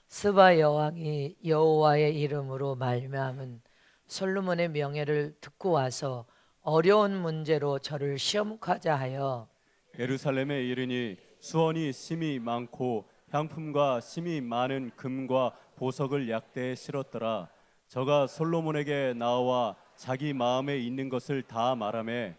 스바 여왕이 여호와의 이름으로 말미암은 솔로몬의 명예를 듣고 와서 어려운 문제로 저를 시험하자 하여 예루살렘에 이르니 수원이 심이 많고 향품과 심이 많은 금과 보석을 약대에 실었더라. 저가 솔로몬에게 나와 자기 마음에 있는 것을 다 말하매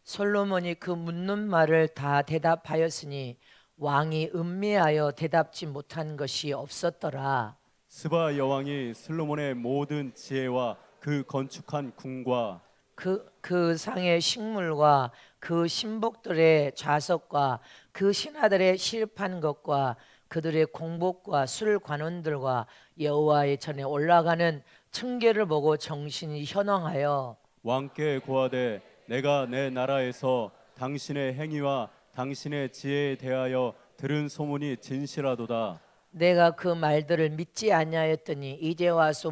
솔로몬이 그 묻는 말을 다 대답하였으니 왕이 음미하여 대답지 못한 것이 없었더라. 스바 여왕이 솔로몬의 모든 지혜와 그 건축한 궁과 그 상의 식물과 그 신복들의 좌석과 그 신하들의 실판 것과 그들의 공복과 술 관원들과 여호와의 전에 올라가는 층계를 보고 정신이 현황하여 왕께 고하되 내가 내 나라에서 당신의 행위와 당신의 지혜에 대하여 들은 소문이 진실하도다. 내가 그 말들을 믿지 아니하였더니 이제 와서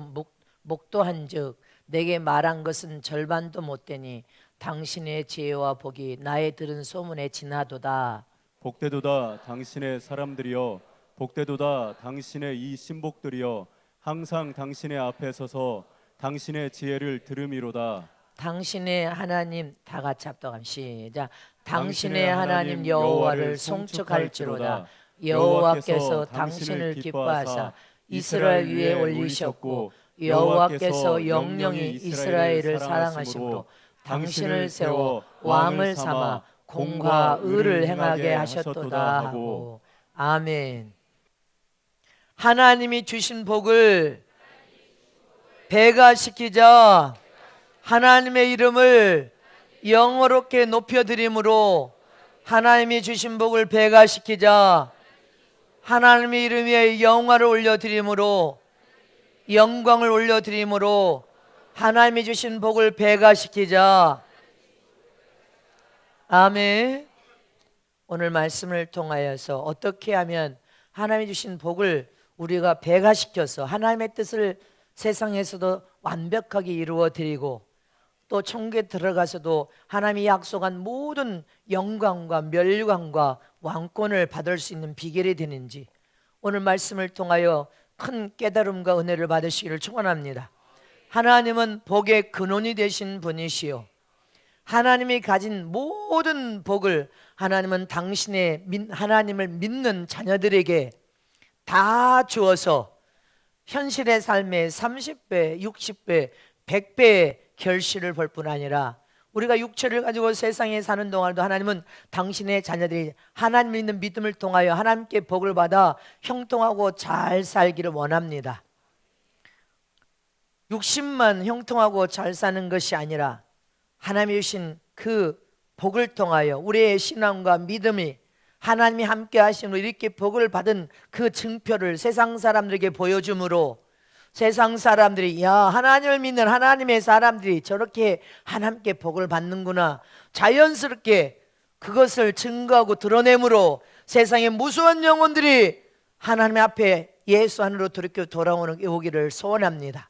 목도한즉 내게 말한 것은 절반도 못되니 당신의 지혜와 복이 나의 들은 소문에 지나도다. 복되도다 당신의 사람들이여, 복되도다 당신의 이 신복들이여, 항상 당신의 앞에 서서 당신의 지혜를 들음이로다. 당신의 하나님, 다 같이 합독함 시작. 당신의 하나님 여호와를 송축할지로다. 여호와께서 당신을 기뻐하사 이스라엘 위에 올리셨고 여호와께서 영영이 이스라엘을 사랑하심으로 당신을 세워 왕을 삼아 공과 의를 행하게 하셨도다 하고. 아멘. 하나님이 주신 복을 배가시키자 하나님의 이름을 영어롭게 높여드림으로, 하나님이 주신 복을 배가시키자 하나님의 이름 위에 영화를 올려드림으로, 영광을 올려드림으로 하나님이 주신 복을 배가시키자. 아멘. 오늘 말씀을 통하여서 어떻게 하면 하나님이 주신 복을 우리가 배가시켜서 하나님의 뜻을 세상에서도 완벽하게 이루어 드리고 또 천국에 들어가서도 하나님이 약속한 모든 영광과 멸관과 왕권을 받을 수 있는 비결이 되는지, 오늘 말씀을 통하여 큰 깨달음과 은혜를 받으시기를 축원합니다. 하나님은 복의 근원이 되신 분이시요, 하나님이 가진 모든 복을 하나님은 당신의 하나님을 믿는 자녀들에게 다 주어서 현실의 삶에 30배, 60배, 100배의 결실을 볼 뿐 아니라 우리가 육체를 가지고 세상에 사는 동안도 하나님은 당신의 자녀들이 하나님 믿는 믿음을 통하여 하나님께 복을 받아 형통하고 잘 살기를 원합니다. 60만 형통하고 잘 사는 것이 아니라 하나님이 주신 그 복을 통하여 우리의 신앙과 믿음이 하나님이 함께 하심으로 이렇게 복을 받은 그 증표를 세상 사람들에게 보여줌으로 세상 사람들이 야, 하나님을 믿는 하나님의 사람들이 저렇게 하나님께 복을 받는구나, 자연스럽게 그것을 증거하고 드러내므로 세상의 무수한 영혼들이 하나님 앞에 예수 안으로 돌아오기를 소원합니다.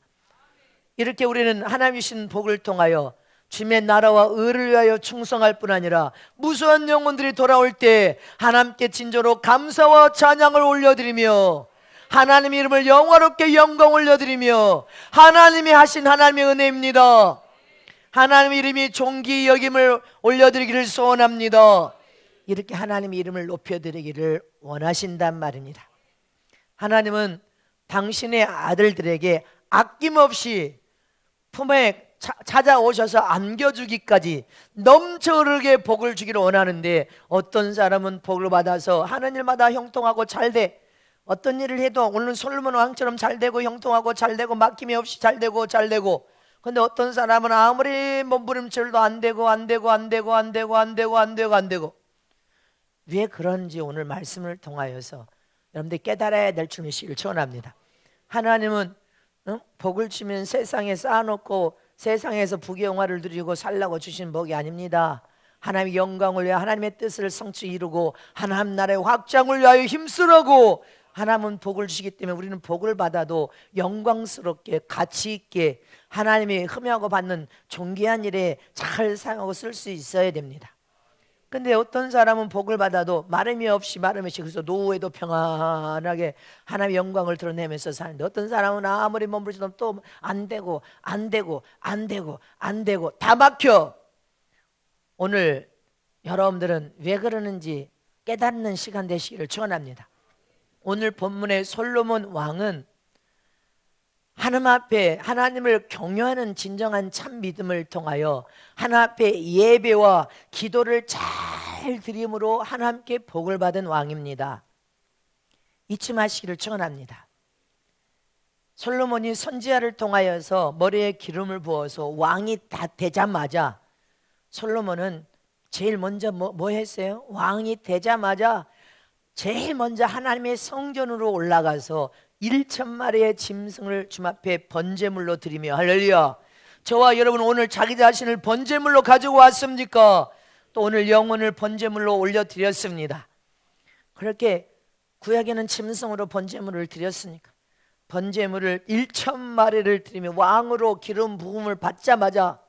이렇게 우리는 하나님 주신 복을 통하여 주님의 나라와 의를 위하여 충성할 뿐 아니라 무수한 영혼들이 돌아올 때 하나님께 진정으로 감사와 찬양을 올려드리며 하나님의 이름을 영화롭게 영광 올려드리며 하나님이 하신 하나님의 은혜입니다. 하나님의 이름이 존귀 여김을 올려드리기를 소원합니다. 이렇게 하나님의 이름을 높여드리기를 원하신단 말입니다. 하나님은 당신의 아들들에게 아낌없이 품에 찾아오셔서 안겨주기까지 넘쳐 흐르게 복을 주기를 원하는데, 어떤 사람은 복을 받아서 하는 일마다 형통하고 잘돼, 어떤 일을 해도 오늘 솔로몬 왕처럼 잘되고 형통하고 잘되고 막힘이 없이 잘되고 근데 어떤 사람은 아무리 몸부림쳐도 안되고 왜 그런지 오늘 말씀을 통하여서 여러분들이 깨달아야 될 줄 믿기를 축원합니다. 하나님은 복을 주면 세상에 쌓아놓고 세상에서 부귀영화를 누리고 살라고 주신 복이 아닙니다. 하나님의 영광을 위하여 하나님의 뜻을 성취 이루고 하나님 나라의 확장을 위하여 힘쓰라고 하나님은 복을 주시기 때문에 우리는 복을 받아도 영광스럽게 가치 있게 하나님이 흠양하고 받는 존귀한 일에 잘 사용하고 쓸 수 있어야 됩니다. 근데 어떤 사람은 복을 받아도 마름이 없이 그래서 노후에도 평안하게 하나님의 영광을 드러내면서 사는데, 어떤 사람은 아무리 몸부림쳐도 또 안 되고 다 막혀. 오늘 여러분들은 왜 그러는지 깨닫는 시간 되시기를 축원합니다. 오늘 본문의 솔로몬 왕은 하나님 앞에 하나님을 경외하는 진정한 참 믿음을 통하여 하나님 앞에 예배와 기도를 잘 드림으로 하나님께 복을 받은 왕입니다. 잊지 마시기를 축원합니다. 솔로몬이 선지자를 통하여서 머리에 기름을 부어서 왕이 다 되자마자 솔로몬은 제일 먼저 뭐 했어요? 왕이 되자마자 제일 먼저 하나님의 성전으로 올라가서 1,000마리의 짐승을 주님 앞에 번제물로 드리며, 할렐루야, 저와 여러분 오늘 자기 자신을 번제물로 가지고 왔습니까? 또 오늘 영혼을 번제물로 올려드렸습니다. 그렇게 구약에는 짐승으로 번제물을 드렸으니까 번제물을 1,000마리를 드리며 왕으로 기름 부음을 받자마자,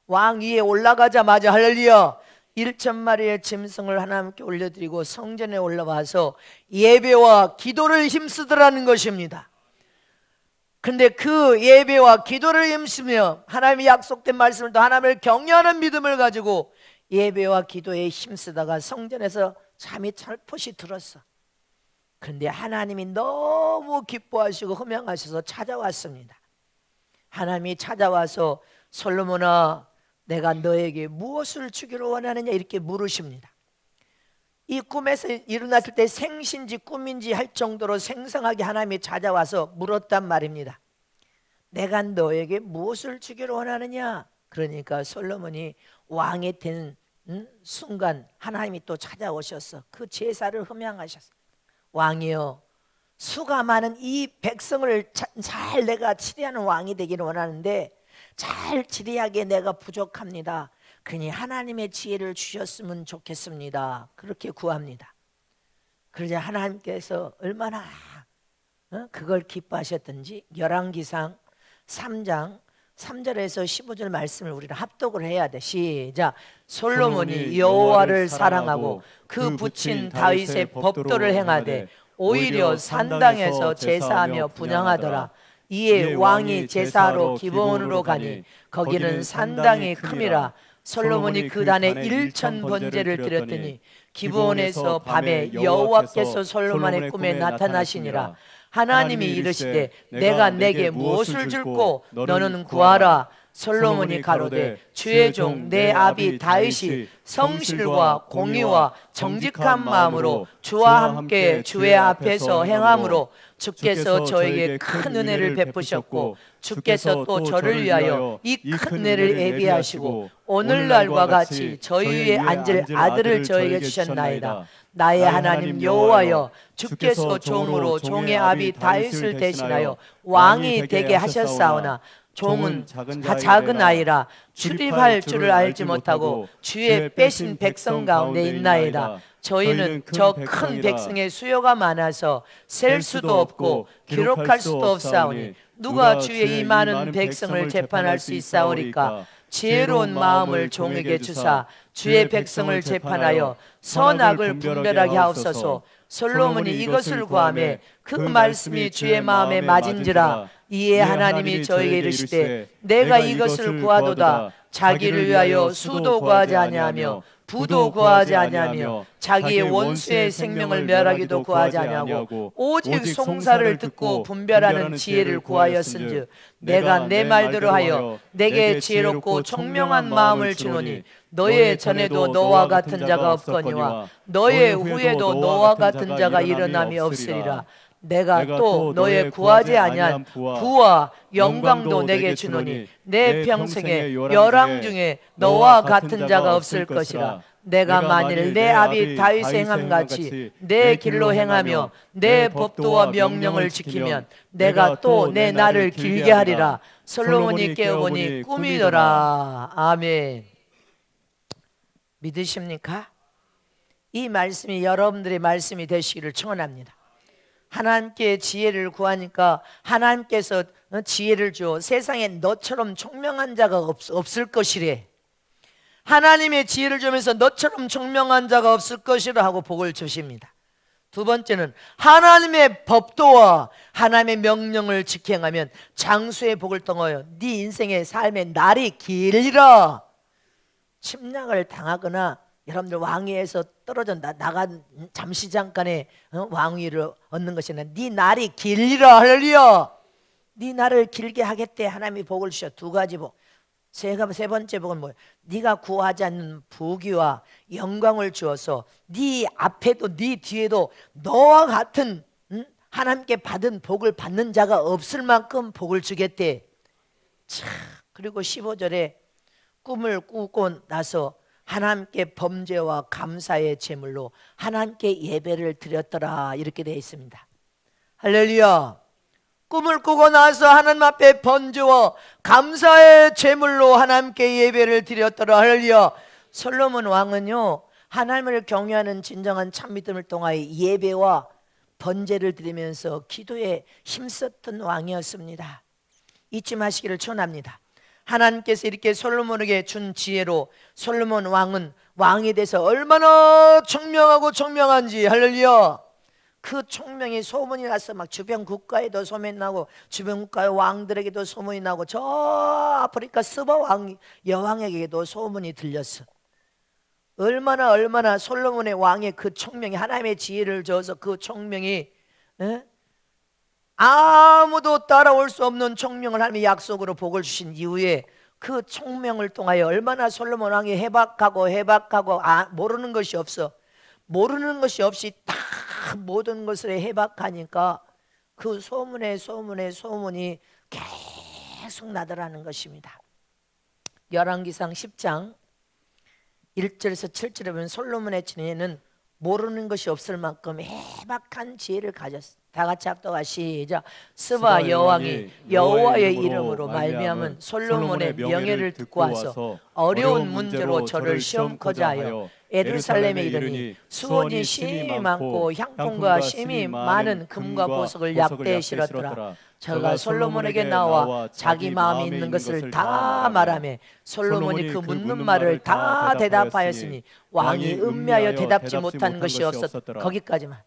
왕 위에 올라가자마자, 할렐루야, 1,000마리의 짐승을 하나님께 올려드리고 성전에 올라와서 예배와 기도를 힘쓰더라는 것입니다. 근데 그 예배와 기도를 힘쓰며 하나님이 약속된 말씀을 또 하나님을 경외하는 믿음을 가지고 예배와 기도에 힘쓰다가 성전에서 잠이 살포시 들었어. 그런데 하나님이 너무 기뻐하시고 흠양하셔서 찾아왔습니다. 하나님이 찾아와서 솔로몬아, 내가 너에게 무엇을 주기를 원하느냐 이렇게 물으십니다. 이 꿈에서 일어났을 때 생신지 꿈인지 할 정도로 생생하게 하나님이 찾아와서 물었단 말입니다. 내가 너에게 무엇을 주기를 원하느냐? 그러니까 솔로몬이 왕이 된 순간 하나님이 또 찾아오셔서 그 제사를 흠양하셨어. 왕이여, 수가 많은 이 백성을 잘 내가 치리하는 왕이 되기를 원하는데 잘 치리하게 내가 부족합니다. 그러니 하나님의 지혜를 주셨으면 좋겠습니다. 그렇게 구합니다. 그러자 하나님께서 얼마나 그걸 기뻐하셨던지 열왕기상 3장 3절에서 15절 말씀을 우리가 합독을 해야 돼. 시작. 솔로몬이 여호와를 사랑하고 그 붙인 다윗의 법도를 행하되 오히려 산당에서 제사하며 분향하더라. 이에 왕이 제사하러 기브온으로 가니 거기는 산당이 큼이라. 솔로몬이 그 단에 1,000 번제를 드렸더니 기브온에서 밤에 여호와께서 솔로몬의 꿈에 나타나시니라. 하나님이 이르시되 내가 내게 무엇을 줄꼬 너는 구하라. 솔로몬이 가로되 주의 종 내 아비 다윗이 성실과 공의와 정직한 마음으로 주와 함께 주의 앞에서 행함으로 주께서 저에게 큰 은혜를 베푸셨고 주께서 또 저를 위하여 이 큰 은혜를 예비하시고 오늘날과 같이 저희 위에 앉을 아들을 저에게 주셨나이다. 나의 하나님 여호와여, 주께서 종으로 종의 아비 다윗을 대신하여 왕이 되게 하셨사오나 종은 작은 아이라 출입할 줄을 알지 못하고 주의 빼신 백성 가운데 있나이다. 저희는 저 큰 백성의 수요가 많아서 셀 수도 없고 기록할 수도 없사오니 누가 주의 이 많은 백성을 재판할 수 있사오리까? 지혜로운 마음을 종에게 주사 주의 백성을 재판하여 선악을 분별하게 하옵소서. 솔로몬이 이것을 구하며 그 말씀이 주의 마음에 맞은지라. 이에 하나님이 저에게 이르시되 내가 이것을 구하도다. 자기를 위하여 수도 구하지 아니하며 부도 구하지 아니하며 자기의 원수의 생명을 멸하기도 구하지 아니하고 오직 송사를 듣고 분별하는 지혜를 구하였은즉 내가 내 말대로 하여 내게 지혜롭고 총명한 마음을 주노니 너의 전에도 너와 같은 자가 없거니와 너의 후에도 너와 같은 자가 일어남이 없으리라. 내가 또 너의 구하지 아니한 부와 영광도 내게 주노니 내 평생에 열왕 중에 너와 같은 자가 없을 것이라. 내가 만일 내 아비 다윗 행함같이 내 길로 행하며 내 법도와 명령을 지키면 내가 또 내 날을 길게 하리라. 솔로몬이 깨어보니 꿈이더라. 아멘. 믿으십니까? 이 말씀이 여러분들의 말씀이 되시기를 축원합니다. 하나님께 지혜를 구하니까 하나님께서 지혜를 줘. 세상에 너처럼 총명한 자가 없을 것이래. 하나님의 지혜를 주면서 너처럼 총명한 자가 없을 것이라 하고 복을 주십니다. 두 번째는 하나님의 법도와 하나님의 명령을 직행하면 장수의 복을 통하여 네 인생의 삶의 날이 길리라. 침략을 당하거나 여러분들 왕위에서 떨어져 나간 잠시 잠깐의 왕위를 얻는 것이 아니라 네 날이 길리라. 할렐루야. 네 날을 길게 하겠대. 하나님이 복을 주셔. 두 가지 복. 세 번째 복은 뭐예요? 네가 구하지 않는 부귀와 영광을 주어서 네 앞에도 네 뒤에도 너와 같은 하나님께 받은 복을 받는 자가 없을 만큼 복을 주겠대. 자, 그리고 15절에 꿈을 꾸고 나서 하나님께 범죄와 감사의 제물로 하나님께 예배를 드렸더라. 이렇게 되어 있습니다. 할렐루야. 꿈을 꾸고 나서 하나님 앞에 번제와 감사의 제물로 하나님께 예배를 드렸더라. 할렐루야. 솔로몬 왕은요, 하나님을 경외하는 진정한 참 믿음을 통하여 예배와 번제를 드리면서 기도에 힘썼던 왕이었습니다. 잊지 마시기를 축원합니다. 하나님께서 이렇게 솔로몬에게 준 지혜로 솔로몬 왕은 왕이 돼서 얼마나 총명하고 총명한지. 할렐루야. 그 총명이 소문이 나서 막 주변 국가에도 소문이 나고 주변 국가의 왕들에게도 소문이 나고 저 아프리카 스바 왕 여왕에게도 소문이 들렸어. 얼마나 솔로몬의 왕의 그 총명이, 하나님의 지혜를 줘서 그 총명이 아무도 따라올 수 없는 총명을 하나님의 약속으로 복을 주신 이후에 그 총명을 통하여 얼마나 솔로몬 왕이 해박하고 모르는 것이 없어. 모르는 것이 없이 다 모든 것을 해박하니까 그 소문이 계속 나더라는 것입니다. 열왕기상 10장 1절에서 7절에 보면 솔로몬의 지혜는 모르는 것이 없을 만큼 해박한 지혜를 가졌어. 다 같이 합독하 시작. 스바 여왕이 여호와의 이름으로 말미암은 솔로몬의 명예를 듣고 와서 어려운 문제로 저를 시험코자 하여 예루살렘에 이르니 수온이 심히 많고 향품과 심히 많은 금과 보석을 약대에 실었더라. 저가 솔로몬에게 나와 자기 마음에 있는 것을 다 말하며 솔로몬이 그 묻는 말을 다 대답하였으니 왕이 음미하여 대답지 못한 것이 없었더라. 거기까지만.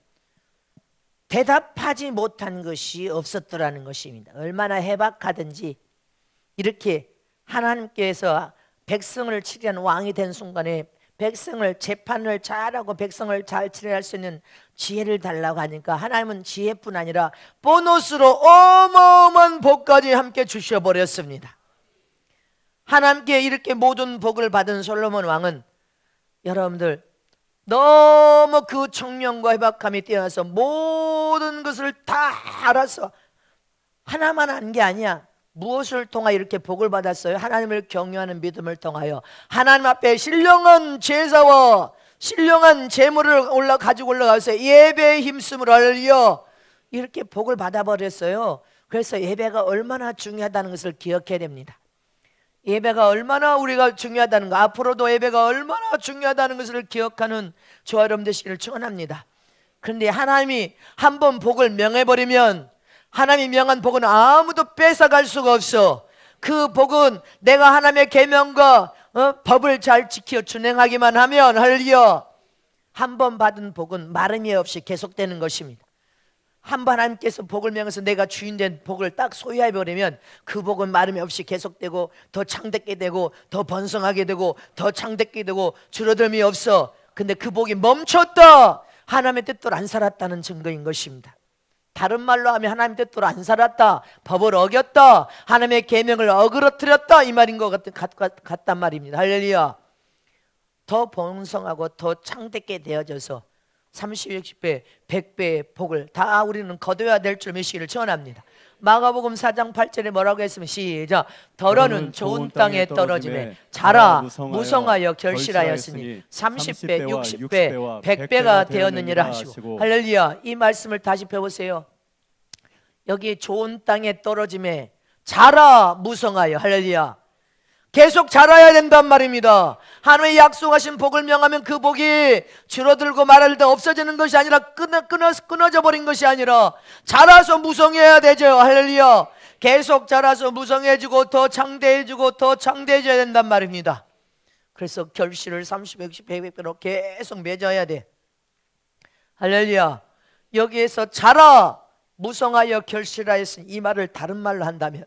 대답하지 못한 것이 없었더라는 것입니다. 얼마나 해박하든지 이렇게 하나님께서 백성을 치리한 왕이 된 순간에 백성을 재판을 잘하고 백성을 잘 치료할 수 있는 지혜를 달라고 하니까 하나님은 지혜뿐 아니라 보너스로 어마어마한 복까지 함께 주셔버렸습니다. 하나님께 이렇게 모든 복을 받은 솔로몬 왕은 여러분들 너무 그 청명과 해박함이 뛰어나서 모든 것을 다 알아서 하나만 한 게 아니야. 무엇을 통하여 이렇게 복을 받았어요? 하나님을 경외하는 믿음을 통하여 하나님 앞에 신령한 제사와 신령한 제물을 가지고 올라가서 예배에 힘쓰므로 할렐루야. 이렇게 복을 받아버렸어요. 그래서 예배가 얼마나 중요하다는 것을 기억해야 됩니다. 예배가 얼마나 우리가 중요하다는 거, 앞으로도 예배가 얼마나 중요하다는 것을 기억하는 저와 여러분 되시기를 축원합니다. 그런데 하나님이 한번 복을 명해버리면 하나님이 명한 복은 아무도 뺏어갈 수가 없어. 그 복은 내가 하나님의 계명과 법을 잘 지켜 준행하기만 하면 할렐루야. 한번 받은 복은 마름이 없이 계속되는 것입니다. 한번 하나님께서 복을 명해서 내가 주인된 복을 딱 소유해버리면 그 복은 마름이 없이 계속되고 더 창대게 되고 더 번성하게 되고 더 창대게 되고 줄어들음이 없어. 근데 그 복이 멈췄다. 하나님의 뜻대로 안 살았다는 증거인 것입니다. 다른 말로 하면 하나님 뜻대로 안 살았다, 법을 어겼다, 하나님의 계명을 어그러뜨렸다 이 말인 것 같단 말입니다. 할렐루야. 더 번성하고 더 창대게 되어져서 30, 60배, 100배의 복을 다 우리는 거둬야 될 줄 믿으시기를 축원합니다. 마가복음 4장 8절에 뭐라고 했으면 시작. 더러는 좋은 땅에 떨어지매 자라 무성하여 결실하였으니 30배, 60배, 100배가 되었느니라 하시고. 할렐루야. 이 말씀을 다시 펴보세요. 여기 좋은 땅에 떨어지매 자라 무성하여. 할렐루야. 계속 자라야 된단 말입니다. 하나님의 약속하신 복을 명하면 그 복이 줄어들고 말할 때 없어지는 것이 아니라 끊어져 버린 것이 아니라 자라서 무성해야 되죠. 할렐루야. 계속 자라서 무성해지고 더 창대해지고 더 창대해져야 된단 말입니다. 그래서 결실을 30, 60, 100배로 계속 맺어야 돼. 할렐루야. 여기에서 자라 무성하여 결실하였으니, 이 말을 다른 말로 한다면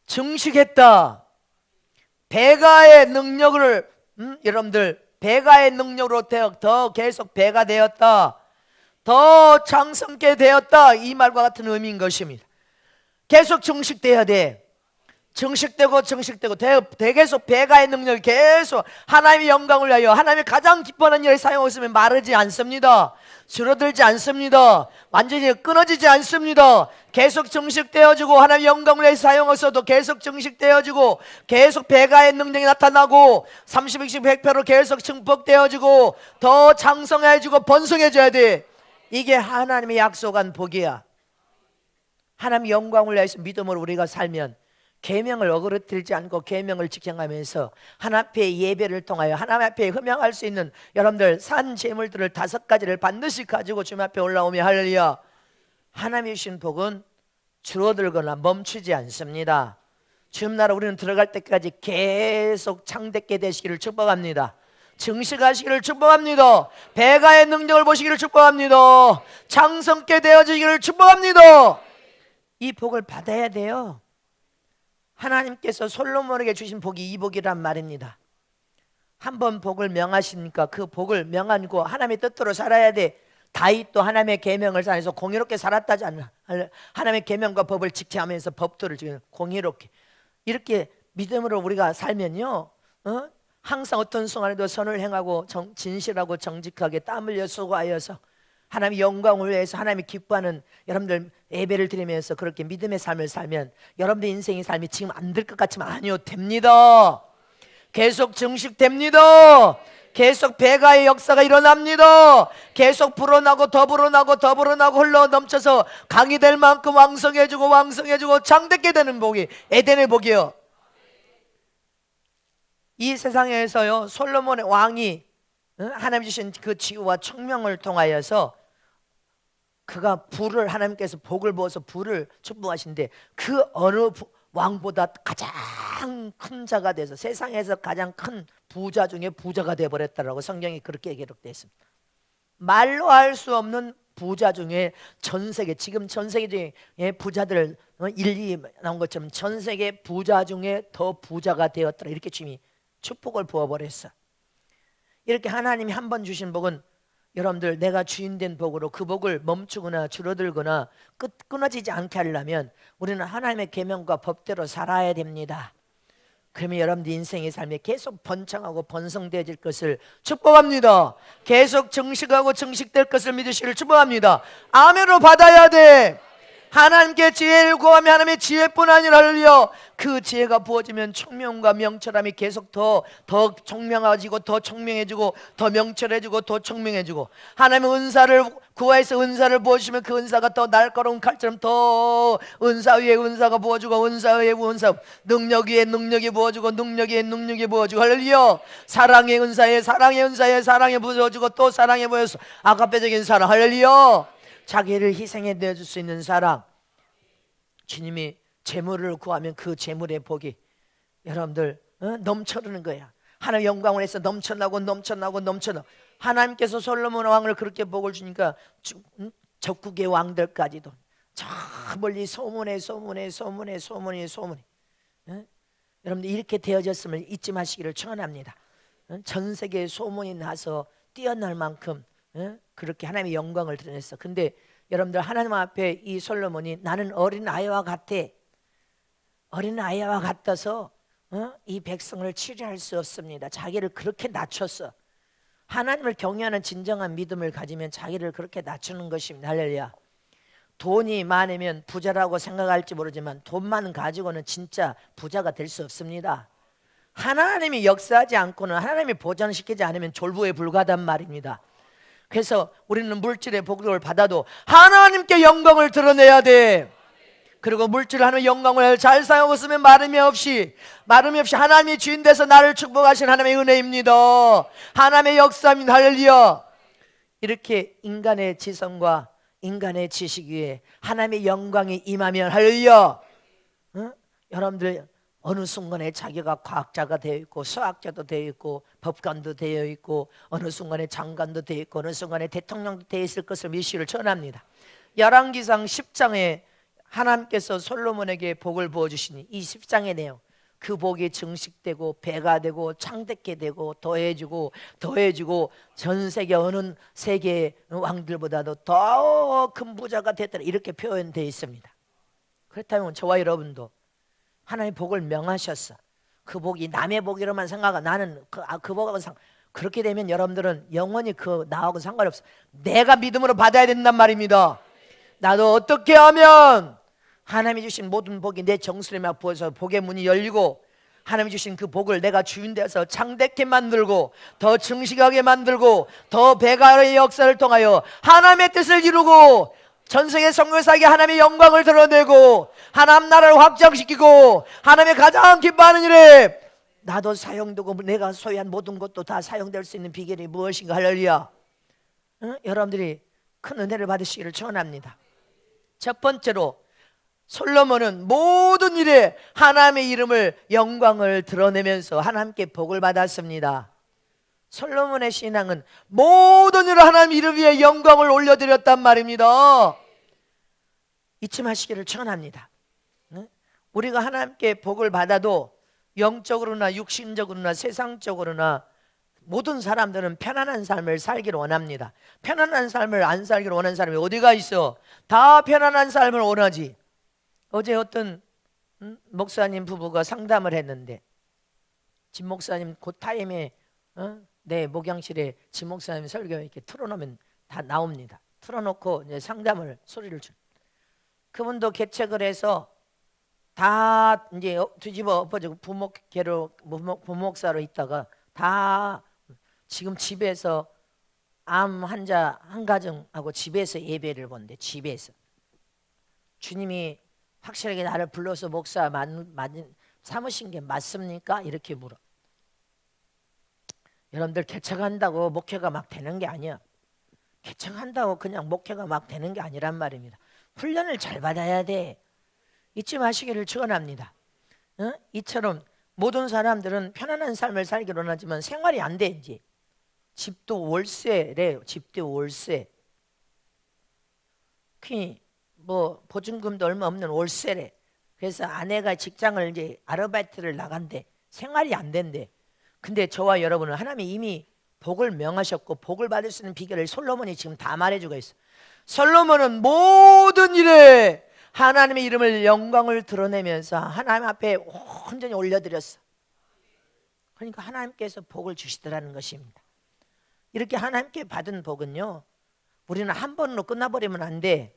증식했다. 배가의 능력을 여러분들 배가의 능력으로 더 계속 배가 되었다. 더 장성케 되었다. 이 말과 같은 의미인 것입니다. 계속 증식돼야 돼. 증식되고 계속 배가의 능력을 계속 하나님의 영광을 위하여 하나님의 가장 기뻐하는 일에 사용하고 있으면 마르지 않습니다. 줄어들지 않습니다. 완전히 끊어지지 않습니다. 계속 증식되어지고 하나님의 영광을 위해 사용해서도 계속 증식되어지고 계속 배가의 능력이 나타나고 30, 60, 100배로 계속 증폭되어지고 더 장성해지고 번성해져야 돼. 이게 하나님의 약속한 복이야. 하나님의 영광을 위해서 믿음으로 우리가 살면 계명을 어그러뜨리지 않고 계명을 지켜가면서 하나님 앞에 예배를 통하여 하나님 앞에 흠양할 수 있는 여러분들 산 제물들을 5가지를 반드시 가지고 주님 앞에 올라오며 할렐루야. 하나님이 주신 복은 줄어들거나 멈추지 않습니다. 주님 나라 우리는 들어갈 때까지 계속 창대케 되시기를 축복합니다. 증식하시기를 축복합니다. 배가의 능력을 보시기를 축복합니다. 장성케 되어지기를 축복합니다. 이 복을 받아야 돼요. 하나님께서 솔로몬에게 주신 복이 이 복이란 말입니다. 한번 복을 명하시니까 그 복을 명하고 하나님의 뜻대로 살아야 돼. 다윗도 하나님의 계명을 살아서 공의롭게 살았다지 않나. 하나님의 계명과 법을 지켜하면서 법도를 지켜 공의롭게. 이렇게 믿음으로 우리가 살면요, 항상 어떤 순간에도 선을 행하고 진실하고 정직하게 땀 흘려 수고하여서 하나님의 영광을 위해서 하나님이 기뻐하는 여러분들 예배를 드리면서 그렇게 믿음의 삶을 살면 여러분들 인생의 삶이 지금 안 될 것 같지만 아니요, 됩니다. 계속 증식됩니다. 계속 배가의 역사가 일어납니다. 계속 불어나고 더 불어나고 더 불어나고 흘러 넘쳐서 강이 될 만큼 왕성해지고 왕성해지고 장대케 되는 복이 에덴의 복이요. 이 세상에서요, 솔로몬의 왕이 하나님 주신 그 지혜와 청명을 통하여서 그가 부를, 하나님께서 복을 부어서 부를 축복하신데 그 어느 왕보다 가장 큰 자가 돼서 세상에서 가장 큰 부자 중에 부자가 되어버렸다라고 성경이 그렇게 기록되어 있습니다. 말로 할 수 없는 부자 중에 전 세계, 지금 전 세계 중에 부자들 1, 2 나온 것처럼 전 세계 부자 중에 더 부자가 되었더라, 이렇게 주님이 축복을 부어버렸어. 이렇게 하나님이 한 번 주신 복은 여러분들 내가 주인된 복으로 그 복을 멈추거나 줄어들거나 끊어지지 않게 하려면 우리는 하나님의 계명과 법대로 살아야 됩니다. 그러면 여러분들 인생의 삶이 계속 번창하고 번성되어질 것을 축복합니다. 계속 증식하고 증식될 것을 믿으시기를 축복합니다. 아멘으로 받아야 돼. 하나님께 지혜를 구하면 하나님의 지혜뿐 아니라 할렐루야, 그 지혜가 부어지면 총명과 명철함이 계속 더 총명해지고 더 총명해지고 더 명철해지고 더 총명해지고, 하나님의 은사를 구하여서 은사를 부어주시면 그 은사가 더 날카로운 칼처럼 더 은사 위에 은사가 부어지고 은사 위에 은사, 능력 위에 능력이 부어지고 능력 위에 능력이 부어지고 할렐루야, 사랑의 은사에 사랑의 은사에 사랑이 부어지고 또 사랑에 부어서 아가페적인 사랑, 할렐루야, 자기를 희생해 내줄 수 있는 사랑. 주님이 재물을 구하면 그 재물의 복이 여러분들 넘쳐르는 거야. 하나님 영광을 해서 넘쳐나고 하나님께서 솔로몬 왕을 그렇게 복을 주니까 적국의 왕들까지도 저 멀리 소문에 여러분들 이렇게 되어졌음을 잊지 마시기를 축원합니다. 전 세계에 소문이 나서 뛰어날 만큼 그렇게 하나님의 영광을 드러냈어. 근데 여러분들 하나님 앞에 이 솔로몬이 나는 어린아이와 같아서 이 백성을 치료할 수 없습니다. 자기를 그렇게 낮췄어. 하나님을 경외하는 진정한 믿음을 가지면 자기를 그렇게 낮추는 것입니다. 할렐루야. 돈이 많으면 부자라고 생각할지 모르지만 돈만 가지고는 진짜 부자가 될 수 없습니다. 하나님이 역사하지 않고는, 하나님이 보전시키지 않으면 졸부에 불과하단 말입니다. 그래서 우리는 물질의 복을 받아도 하나님께 영광을 드러내야 돼. 그리고 물질을 하는 영광을 잘 사용하고 쓰면 마름이 없이 하나님이 주인 돼서 나를 축복하신 하나님의 은혜입니다. 하나님의 역사입니다. 할렐루야. 이렇게 인간의 지성과 인간의 지식 위에 하나님의 영광이 임하면 할렐루야, 여러분들 어느 순간에 자기가 과학자가 되어 있고 수학자도 되어 있고 법관도 되어 있고 어느 순간에 장관도 되어 있고 어느 순간에 대통령도 되어 있을 것을 메시를 전합니다. 열왕기상 10장에 하나님께서 솔로몬에게 복을 부어주시니 이 10장의 내용, 그 복이 증식되고 배가 되고 창대케 되고 더해지고 전 세계 어느 세계 왕들보다도 더 큰 부자가 됐더라, 이렇게 표현되어 있습니다. 그렇다면 저와 여러분도 하나님의 복을 명하셨어. 그 복이 남의 복이로만 생각하고 나는 그 복하고 그렇게 되면 여러분들은 영원히 나하고 상관없어. 내가 믿음으로 받아야 된단 말입니다. 나도 어떻게 하면 하나님이 주신 모든 복이 내 정수리에 막 부어서 복의 문이 열리고 하나님이 주신 그 복을 내가 주인 되어서 창대케 만들고 더 증식하게 만들고 더 배가의 역사를 통하여 하나님의 뜻을 이루고 전세계 선교사에게 하나님의 영광을 드러내고 하나님 나라를 확장시키고 하나님의 가장 기뻐하는 일에 나도 사용되고 내가 소유한 모든 것도 다 사용될 수 있는 비결이 무엇인가. 할렐루야. 여러분들이 큰 은혜를 받으시기를 축원합니다. 첫 번째로 솔로몬은 모든 일에 하나님의 이름을 영광을 드러내면서 하나님께 복을 받았습니다. 솔로몬의 신앙은 모든 일을 하나님 이름 위에 영광을 올려드렸단 말입니다. 잊지 마시기를 축원합니다. 우리가 하나님께 복을 받아도 영적으로나 육신적으로나 세상적으로나 모든 사람들은 편안한 삶을 살기를 원합니다. 편안한 삶을 안 살기를 원하는 사람이 어디가 있어? 다 편안한 삶을 원하지. 어제 어떤 목사님 부부가 상담을 했는데 진 목사님 그 타임에 내 목양실에 진 목사님 설교 이렇게 틀어놓으면 다 나옵니다. 틀어놓고 이제 상담을 소리를 줄. 그분도 개척을 해서 다 이제 뒤집어 엎어지고 부목사로 있다가 다 지금 집에서 암 환자 한 가정하고 집에서 예배를 본대. 집에서 주님이 확실하게 나를 불러서 목사 삼으신 게 맞습니까? 이렇게 물어. 여러분들 개척한다고 목회가 막 되는 게 아니야. 개척한다고 그냥 목회가 막 되는 게 아니란 말입니다. 훈련을 잘 받아야 돼. 잊지 마시기를 축원합니다. 이처럼 모든 사람들은 편안한 삶을 살기를 원하지만 생활이 안 돼. 이제 집도 월세래요. 집도 월세. 뭐 보증금도 얼마 없는 월세래. 그래서 아내가 직장을 이제 아르바이트를 나간대. 생활이 안 된대. 근데 저와 여러분은 하나님이 이미 복을 명하셨고 복을 받을 수 있는 비결을 솔로몬이 지금 다 말해주고 있어. 솔로몬은 모든 일에 하나님의 이름을 영광을 드러내면서 하나님 앞에 온전히 올려드렸어. 그러니까 하나님께서 복을 주시더라는 것입니다. 이렇게 하나님께 받은 복은요, 우리는 한 번으로 끝나버리면 안 돼.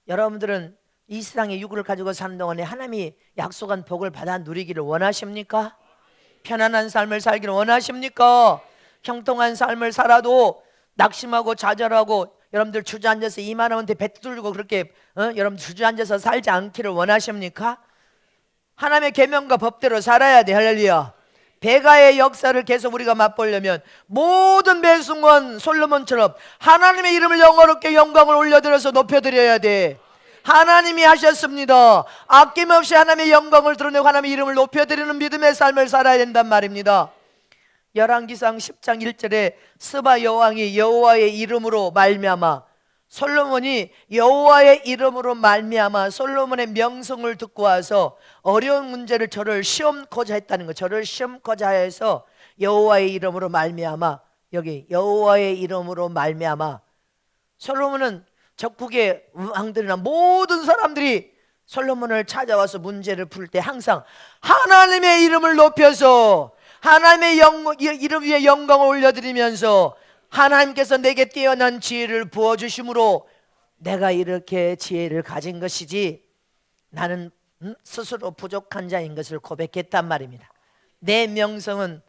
여러분들은 이 세상의 육을 가지고 사는 동안에 하나님이 약속한 복을 받아 누리기를 원하십니까? 편안한 삶을 살기를 원하십니까? 형통한 삶을 살아도 낙심하고 좌절하고 여러분들 주저앉아서 이만원한테 뱉들고 그렇게 여러분 주저앉아서 살지 않기를 원하십니까? 하나님의 계명과 법대로 살아야 돼. 할렐루야. 배가의 역사를 계속 우리가 맛보려면 모든 매 순간 솔로몬처럼 하나님의 이름을 영어롭게 영광을 올려드려서 높여드려야 돼. 하나님이 하셨습니다. 아낌없이 하나님의 영광을 드러내고 하나님의 이름을 높여드리는 믿음의 삶을 살아야 된단 말입니다. 열왕기상 10장 1절에 스바 여왕이 여호와의 이름으로 말미암아, 솔로몬이 여호와의 이름으로 말미암아 솔로몬의 명성을 듣고 와서 어려운 문제를 저를 시험코자 했다는 거. 저를 시험코자 해서 여호와의 이름으로 말미암아, 여기 여호와의 이름으로 말미암아. 솔로몬은 적국의 왕들이나 모든 사람들이 솔로몬을 찾아와서 문제를 풀 때 항상 하나님의 이름을 높여서 하나님의 이름 위에 영광을 올려드리면서 하나님께서 내게 뛰어난 지혜를 부어주심으로 내가 이렇게 지혜를 가진 것이지 나는 스스로 부족한 자인 것을 고백했단 말입니다. 내 명성은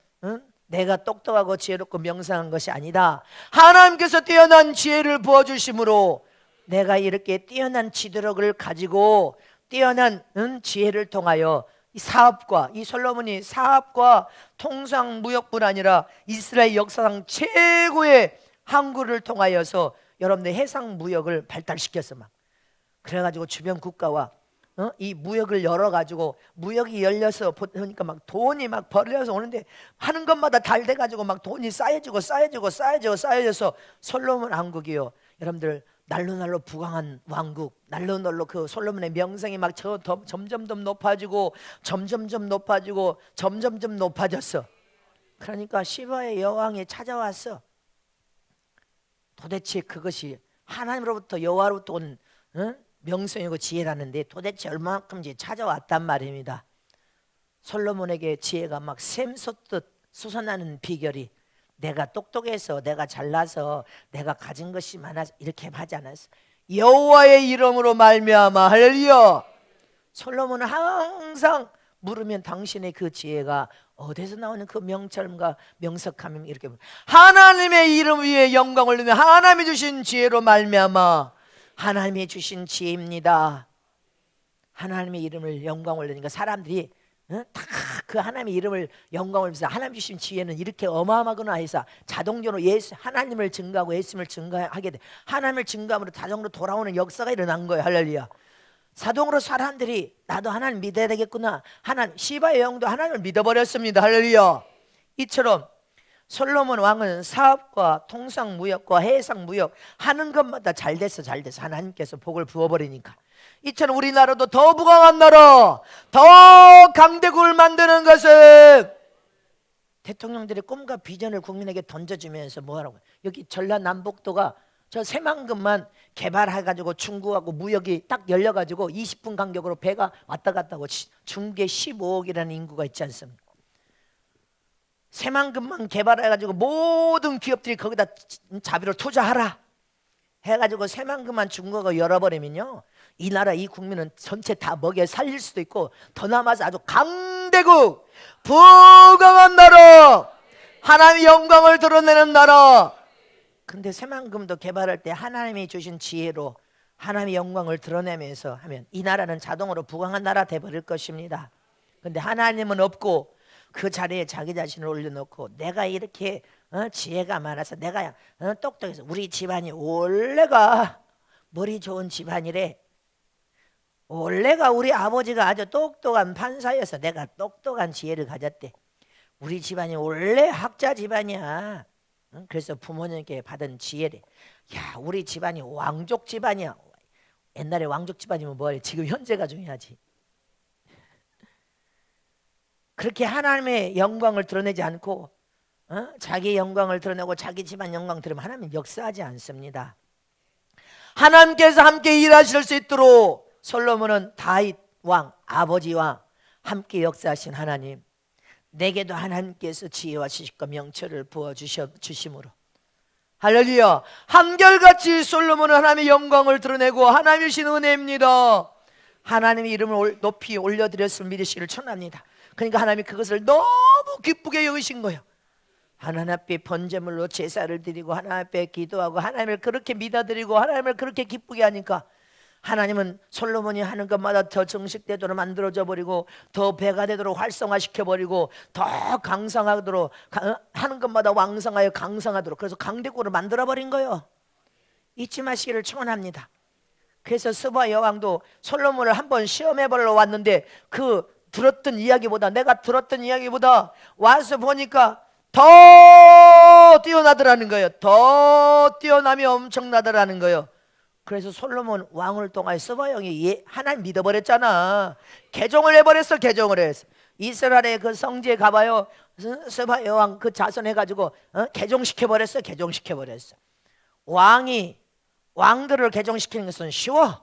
내가 똑똑하고 지혜롭고 명상한 것이 아니다. 하나님께서 뛰어난 지혜를 부어주심으로 내가 이렇게 뛰어난 지도력을 가지고 뛰어난 지혜를 통하여 이 사업과, 이 솔로몬이 사업과 통상 무역뿐 아니라 이스라엘 역사상 최고의 항구를 통하여서 여러분들 해상 무역을 발달시켰어. 막 그래가지고 주변 국가와 이 무역을 열어가지고 무역이 열려서 보니까 막 돈이 막 벌려서 오는데 하는 것마다 잘 돼가지고 막 돈이 쌓여져서 솔로몬 왕국이요. 여러분들 날로 부강한 왕국, 날로 그 솔로몬의 명성이 막 점점점 높아지고 점점점 높아졌어. 그러니까 시바의 여왕이 찾아왔어. 도대체 그것이 하나님으로부터 여호와로부터 온 명성이고 지혜라는데 도대체 얼마만큼인지 찾아왔단 말입니다. 솔로몬에게 지혜가 막 샘솟듯 솟아나는 비결이 내가 똑똑해서 내가 잘나서 내가 가진 것이 많아서 이렇게 하지 않았어. 여호와의 이름으로 말미암아. 할렐루야. 솔로몬은 항상 물으면 당신의 그 지혜가 어디서 나오는 그 명철과 명석함이 이렇게 하나님의 이름 위에 영광을 돌리며 하나님이 주신 지혜로 말미암아. 하나님이 주신 지혜입니다. 하나님의 이름을 영광을 올리니까 사람들이 다 그 하나님의 이름을 영광을 위해서 하나님 주신 지혜는 이렇게 어마어마하구나 해서 자동적으로 하나님을 증거하고 예수님을 증거하게 돼. 하나님을 증거함으로 자동으로 돌아오는 역사가 일어난 거예요. 할렐루야. 자동으로 사람들이 나도 하나님 믿어야 되겠구나. 하나님 시바의 영도 하나님을 믿어버렸습니다. 할렐루야. 이처럼 솔로몬 왕은 사업과 통상무역과 해상무역 하는 것마다 잘 됐어. 하나님께서 복을 부어버리니까. 이처럼 우리나라도 더 부강한 나라, 더 강대국을 만드는 것은 대통령들의 꿈과 비전을 국민에게 던져주면서 뭐하라고. 여기 전라남북도가 저 새만금만 개발해가지고 중국하고 무역이 딱 열려가지고 20분 간격으로 배가 왔다 갔다 하고 중국에 15억이라는 인구가 있지 않습니까? 새만금만 개발해가지고 모든 기업들이 거기다 자비로 투자하라 해가지고 새만금만 중국어 열어버리면요, 이 나라 이 국민은 전체 다 먹여 살릴 수도 있고 더 남아서 아주 강대국, 부강한 나라, 하나님의 영광을 드러내는 나라. 근데 새만금도 개발할 때 하나님이 주신 지혜로 하나님의 영광을 드러내면서 하면 이 나라는 자동으로 부강한 나라 돼버릴 것입니다. 근데 하나님은 없고 그 자리에 자기 자신을 올려놓고 내가 이렇게 지혜가 많아서 내가 똑똑해서 우리 집안이 원래가 머리 좋은 집안이래. 원래가 우리 아버지가 아주 똑똑한 판사여서 내가 똑똑한 지혜를 가졌대. 우리 집안이 원래 학자 집안이야. 그래서 부모님께 받은 지혜래. 야, 우리 집안이 왕족 집안이야. 옛날에 왕족 집안이면 뭐래? 지금 현재가 중요하지. 그렇게 하나님의 영광을 드러내지 않고 자기 영광을 드러내고 자기 집안 영광 드러내면 하나님은 역사하지 않습니다. 하나님께서 함께 일하실 수 있도록 솔로몬은 다윗 왕 아버지와 함께 역사하신 하나님, 내게도 하나님께서 지혜와 지식과 명철을 부어주심으로 할렐루야, 한결같이 솔로몬은 하나님의 영광을 드러내고 하나님이 주신 은혜입니다. 하나님의 이름을 높이 올려드렸음을 믿으시기를 축원합니다. 그러니까 하나님이 그것을 너무 기쁘게 여기신 거예요. 하나님 앞에 번제물로 제사를 드리고 하나님 앞에 기도하고 하나님을 그렇게 믿어드리고 하나님을 그렇게 기쁘게 하니까 하나님은 솔로몬이 하는 것마다 더 정식되도록 만들어져 버리고 더 배가 되도록 활성화시켜 버리고 더 강성하도록 하는 것마다 왕성하여 강성하도록, 그래서 강대국으로 만들어 버린 거예요. 잊지 마시기를 축원합니다. 그래서 스바 여왕도 솔로몬을 한번 시험해 보러 왔는데 내가 들었던 이야기보다 와서 보니까 더 뛰어나더라는 거예요. 더 뛰어남이 엄청나더라는 거예요. 그래서 솔로몬 왕을 통하여 스바 왕이 하나님 믿어버렸잖아. 개종을 해버렸어. 개종을 했어. 이스라엘의 그 성지에 가봐요. 스바 여왕 그 자손해가지고 개종시켜버렸어. 개종시켜버렸어. 왕들을 개종시키는 것은 쉬워.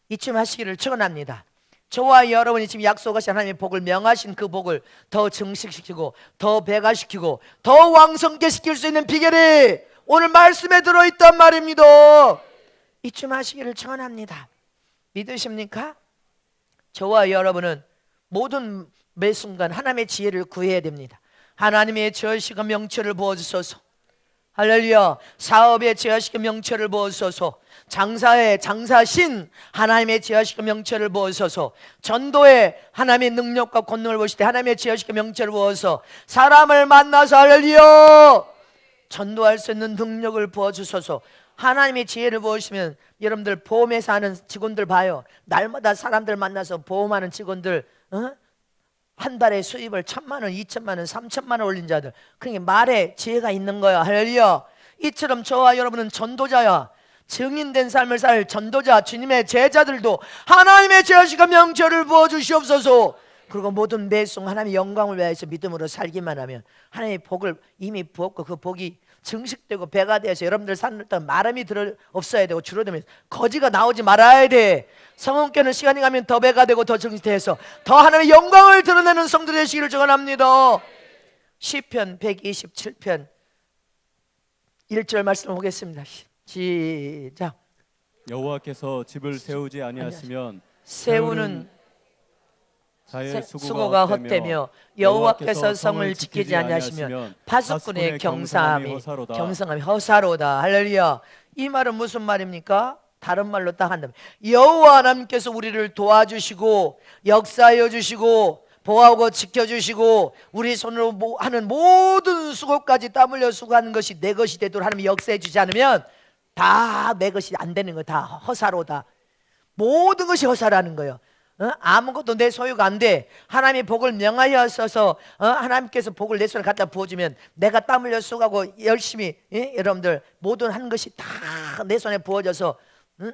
잊지 마시기를 축원합니다. 저와 여러분이 지금 약속하신 하나님의 복을 명하신 그 복을 더 증식시키고 더 배가시키고 더 왕성케 시킬 수 있는 비결이 오늘 말씀에 들어있단 말입니다. 잊지 마시기를 축원합니다. 믿으십니까? 저와 여러분은 모든 매 순간 하나님의 지혜를 구해야 됩니다. 하나님의 지혜시가 명철을 부어주소서. 할렐루야. 사업에 지혜시가 명철을 부어주소서. 장사에 장사신 하나님의 지혜시가 명철을 부어주소서. 전도에 하나님의 능력과 권능을 보실 때 하나님의 지혜시가 명철을 부어서 사람을 만나서 할렐루야 전도할 수 있는 능력을 부어주소서. 하나님의 지혜를 보시면 여러분들 보험회사 하는 직원들 봐요. 날마다 사람들 만나서 보험하는 직원들, 한 달에 수입을 1,000만 원, 2천만 원, 3천만 원 올린 자들. 그러니까 말에 지혜가 있는 거야. 할렐루야. 이처럼 저와 여러분은 전도자야. 증인된 삶을 살 전도자, 주님의 제자들도 하나님의 제자식과 명철을 부어주시옵소서. 그리고 모든 매송 하나님의 영광을 위하여서 믿음으로 살기만 하면 하나님의 복을 이미 부었고 그 복이 증식되고 배가 되어서 여러분들 사는 동안 마름이 없어야 되고 줄어들면서 거지가 나오지 말아야 돼. 성령께는 시간이 가면 더 배가 되고 더 증식돼서 더 하나님의 영광을 드러내는 성도들 되시기를 축원합니다. 시편 127편 1절 말씀 보겠습니다. 시작. 여호와께서 집을 세우지 아니하시면 세우는 자의 수고가 헛되며 여호와께서 성을 지키지 아니하시면 파수꾼의 경상함이 허사로다. 할렐루야. 이 말은 무슨 말입니까? 다른 말로 딱 한다면 여호와 하나님께서 우리를 도와주시고 역사하여 주시고 보호하고 지켜주시고 우리 손으로 하는 모든 수고까지 땀 흘려 수고하는 것이 내 것이 되도록 하나님이 역사해 주지 않으면 다 내 것이 안 되는 거야. 다 허사로다. 모든 것이 허사라는 거예요. 아무것도 내 소유가 안 돼. 하나님이 복을 명하여서 하나님께서 복을 내 손에 갖다 부어주면 내가 땀 흘려 수고하고 열심히 여러분들 모든 한 것이 다 내 손에 부어져서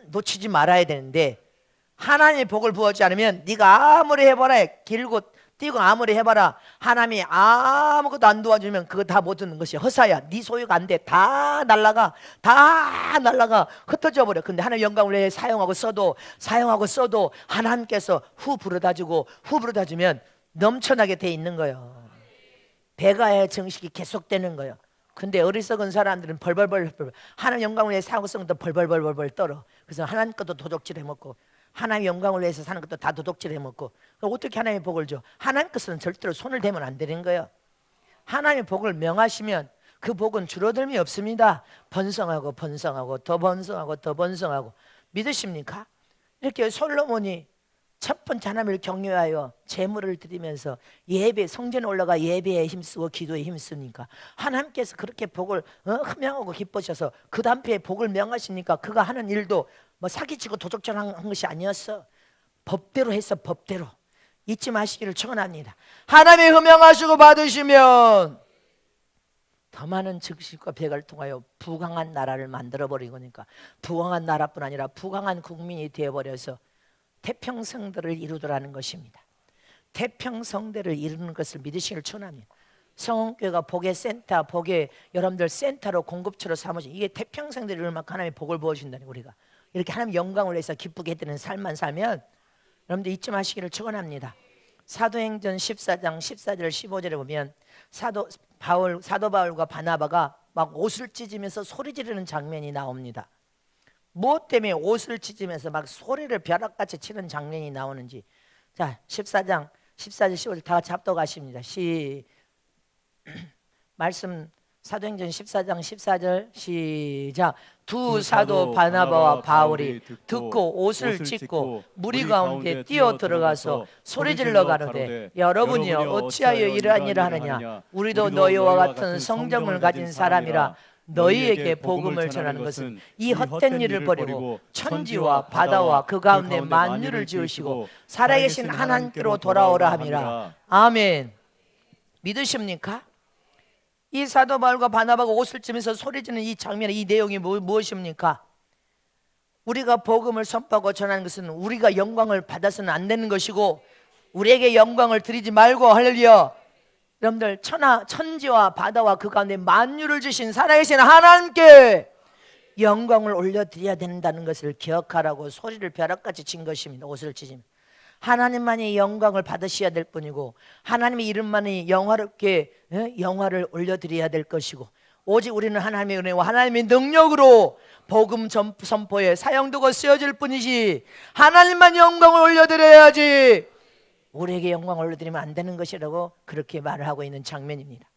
놓치지 말아야 되는데 하나님의 복을 부어주지 않으면 네가 아무리 해봐라 길고 뛰고 아무리 해봐라 하나님이 아무것도 안 도와주면 그거 다 못 듣는 것이 허사야. 네 소유가 안 돼. 다 날라가 흩어져 버려. 근데 하나님 영광을 위해 사용하고 써도 하나님께서 후 부르다 주면 넘쳐나게 돼 있는 거예요. 배가의 정식이 계속되는 거예요. 근데 어리석은 사람들은 벌벌벌 하나님 영광을 위해 사용하고 쓰는 것도 벌벌벌 떨어. 그래서 하나님 것도 도둑질 해먹고 하나님 영광을 위해서 사는 것도 다 도둑질 해먹고 어떻게 하나님의 복을 줘? 하나님 것은 절대로 손을 대면 안 되는 거예요. 하나님의 복을 명하시면 그 복은 줄어들미 없습니다. 번성하고 더 번성하고 믿으십니까? 이렇게 솔로몬이 첫 번째 하나님을 경외하여 제물을 드리면서 예배 성전에 올라가 예배에 힘쓰고 기도에 힘쓰니까 하나님께서 그렇게 복을 흠양하고 기뻐하셔서 그 다음에 복을 명하시니까 그가 하는 일도 뭐 사기치고 도적질한 것이 아니었어. 법대로 했어. 법대로. 잊지 마시기를 축원합니다. 하나님이 흠양하시고 받으시면 더 많은 즉식과 배가를 통하여 부강한 나라를 만들어버리니까 부강한 나라뿐 아니라 부강한 국민이 되어버려서 태평성대를 이루더라는 것입니다. 태평성대를 이루는 것을 믿으시기를 축원합니다. 성원교회가 복의 센터, 복의 여러분들 센터로 공급처로 삼으신 이게 태평성대를 이룰 만큼 하나님의 복을 부어주신다니 우리가 이렇게 하나님 영광을 위해서 기쁘게 해드리는 삶만 살면 여러분들 잊지 마시기를 축원합니다. 사도행전 14장 14절 15절에 보면 사도 바울과 바나바가 막 옷을 찢으면서 소리 지르는 장면이 나옵니다. 무엇 때문에 옷을 찢으면서 막 소리를 벼락같이 치는 장면이 나오는지 자 14장 14절 15절 다 같이 합독하십니다. 말씀 사도행전 14장 14절 시작. 두 사도 바나바와 바울이 듣고 옷을 찢고 무리 가운데 뛰어 들어가서 소리질러 가로되 여러분이여 어찌하여 이러한 일을 하느냐 우리도 너희와 같은 성정을 가진 사람이라 너희에게 복음을 전하는 것은 이 헛된 일을 버리고 천지와 바다와 그 가운데 만유를 지으시고 살아계신 하나님께로 돌아오라 함이라. 아멘. 믿으십니까? 이 사도 바울과 바나바가 옷을 찢으면서 소리지는 이 장면의 이 내용이 무엇입니까? 우리가 복음을 선포하고 전하는 것은 우리가 영광을 받아서는 안 되는 것이고 우리에게 영광을 드리지 말고 할렐루야 여러분들 천지와 바다와 그 가운데 만유를 주신 살아계신 하나님께 영광을 올려드려야 된다는 것을 기억하라고 소리를 벼락같이 친 것입니다. 옷을 찢으면 하나님만이 영광을 받으셔야 될 뿐이고 하나님의 이름만이 영화롭게 영화를 올려드려야 될 것이고 오직 우리는 하나님의 은혜와 하나님의 능력으로 복음 선포에 사용되고 쓰여질 뿐이지 하나님만 영광을 올려드려야지 우리에게 영광을 올려드리면 안 되는 것이라고 그렇게 말을 하고 있는 장면입니다.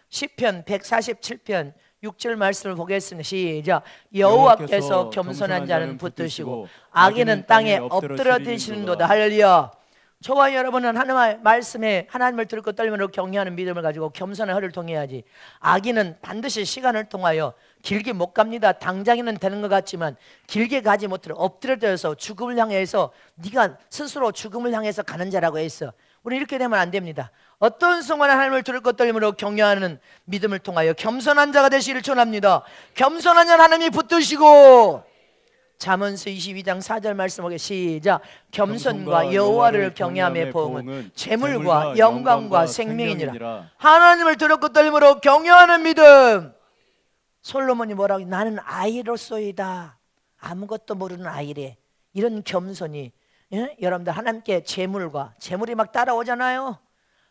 시편 147편 6절 말씀을 보겠습니다. 시작. 여호와께서 겸손한 자는 붙드시고 악인은 땅에 엎드려 드시는도다. 할렐루야. 저와 여러분은 하나님의 말씀에 하나님을 들고 떨면으로 경외하는 믿음을 가지고 겸손한 허를 통해야지. 악인은 반드시 시간을 통하여 길게 못 갑니다. 당장에는 되는 것 같지만 길게 가지 못하고 엎드려져서 죽음을 향해서 네가 스스로 죽음을 향해서 가는 자라고 했어. 우리 이렇게 되면 안 됩니다. 어떤 순간에 하나님을 들고 떨림으로 경외하는 믿음을 통하여 겸손한 자가 되시기를 축원합니다. 겸손한 자는 하나님이 붙드시고. 잠언서 22장 4절 말씀 보게 시작. 겸손과 여호와를 경외함의 보응은 재물과 영광과 생명이니라. 하나님을 들고 떨림으로 경외하는 믿음. 솔로몬이 뭐라고? 나는 아이로소이다. 아무것도 모르는 아이래. 이런 겸손이, 예? 여러분들 하나님께 재물이 막 따라오잖아요.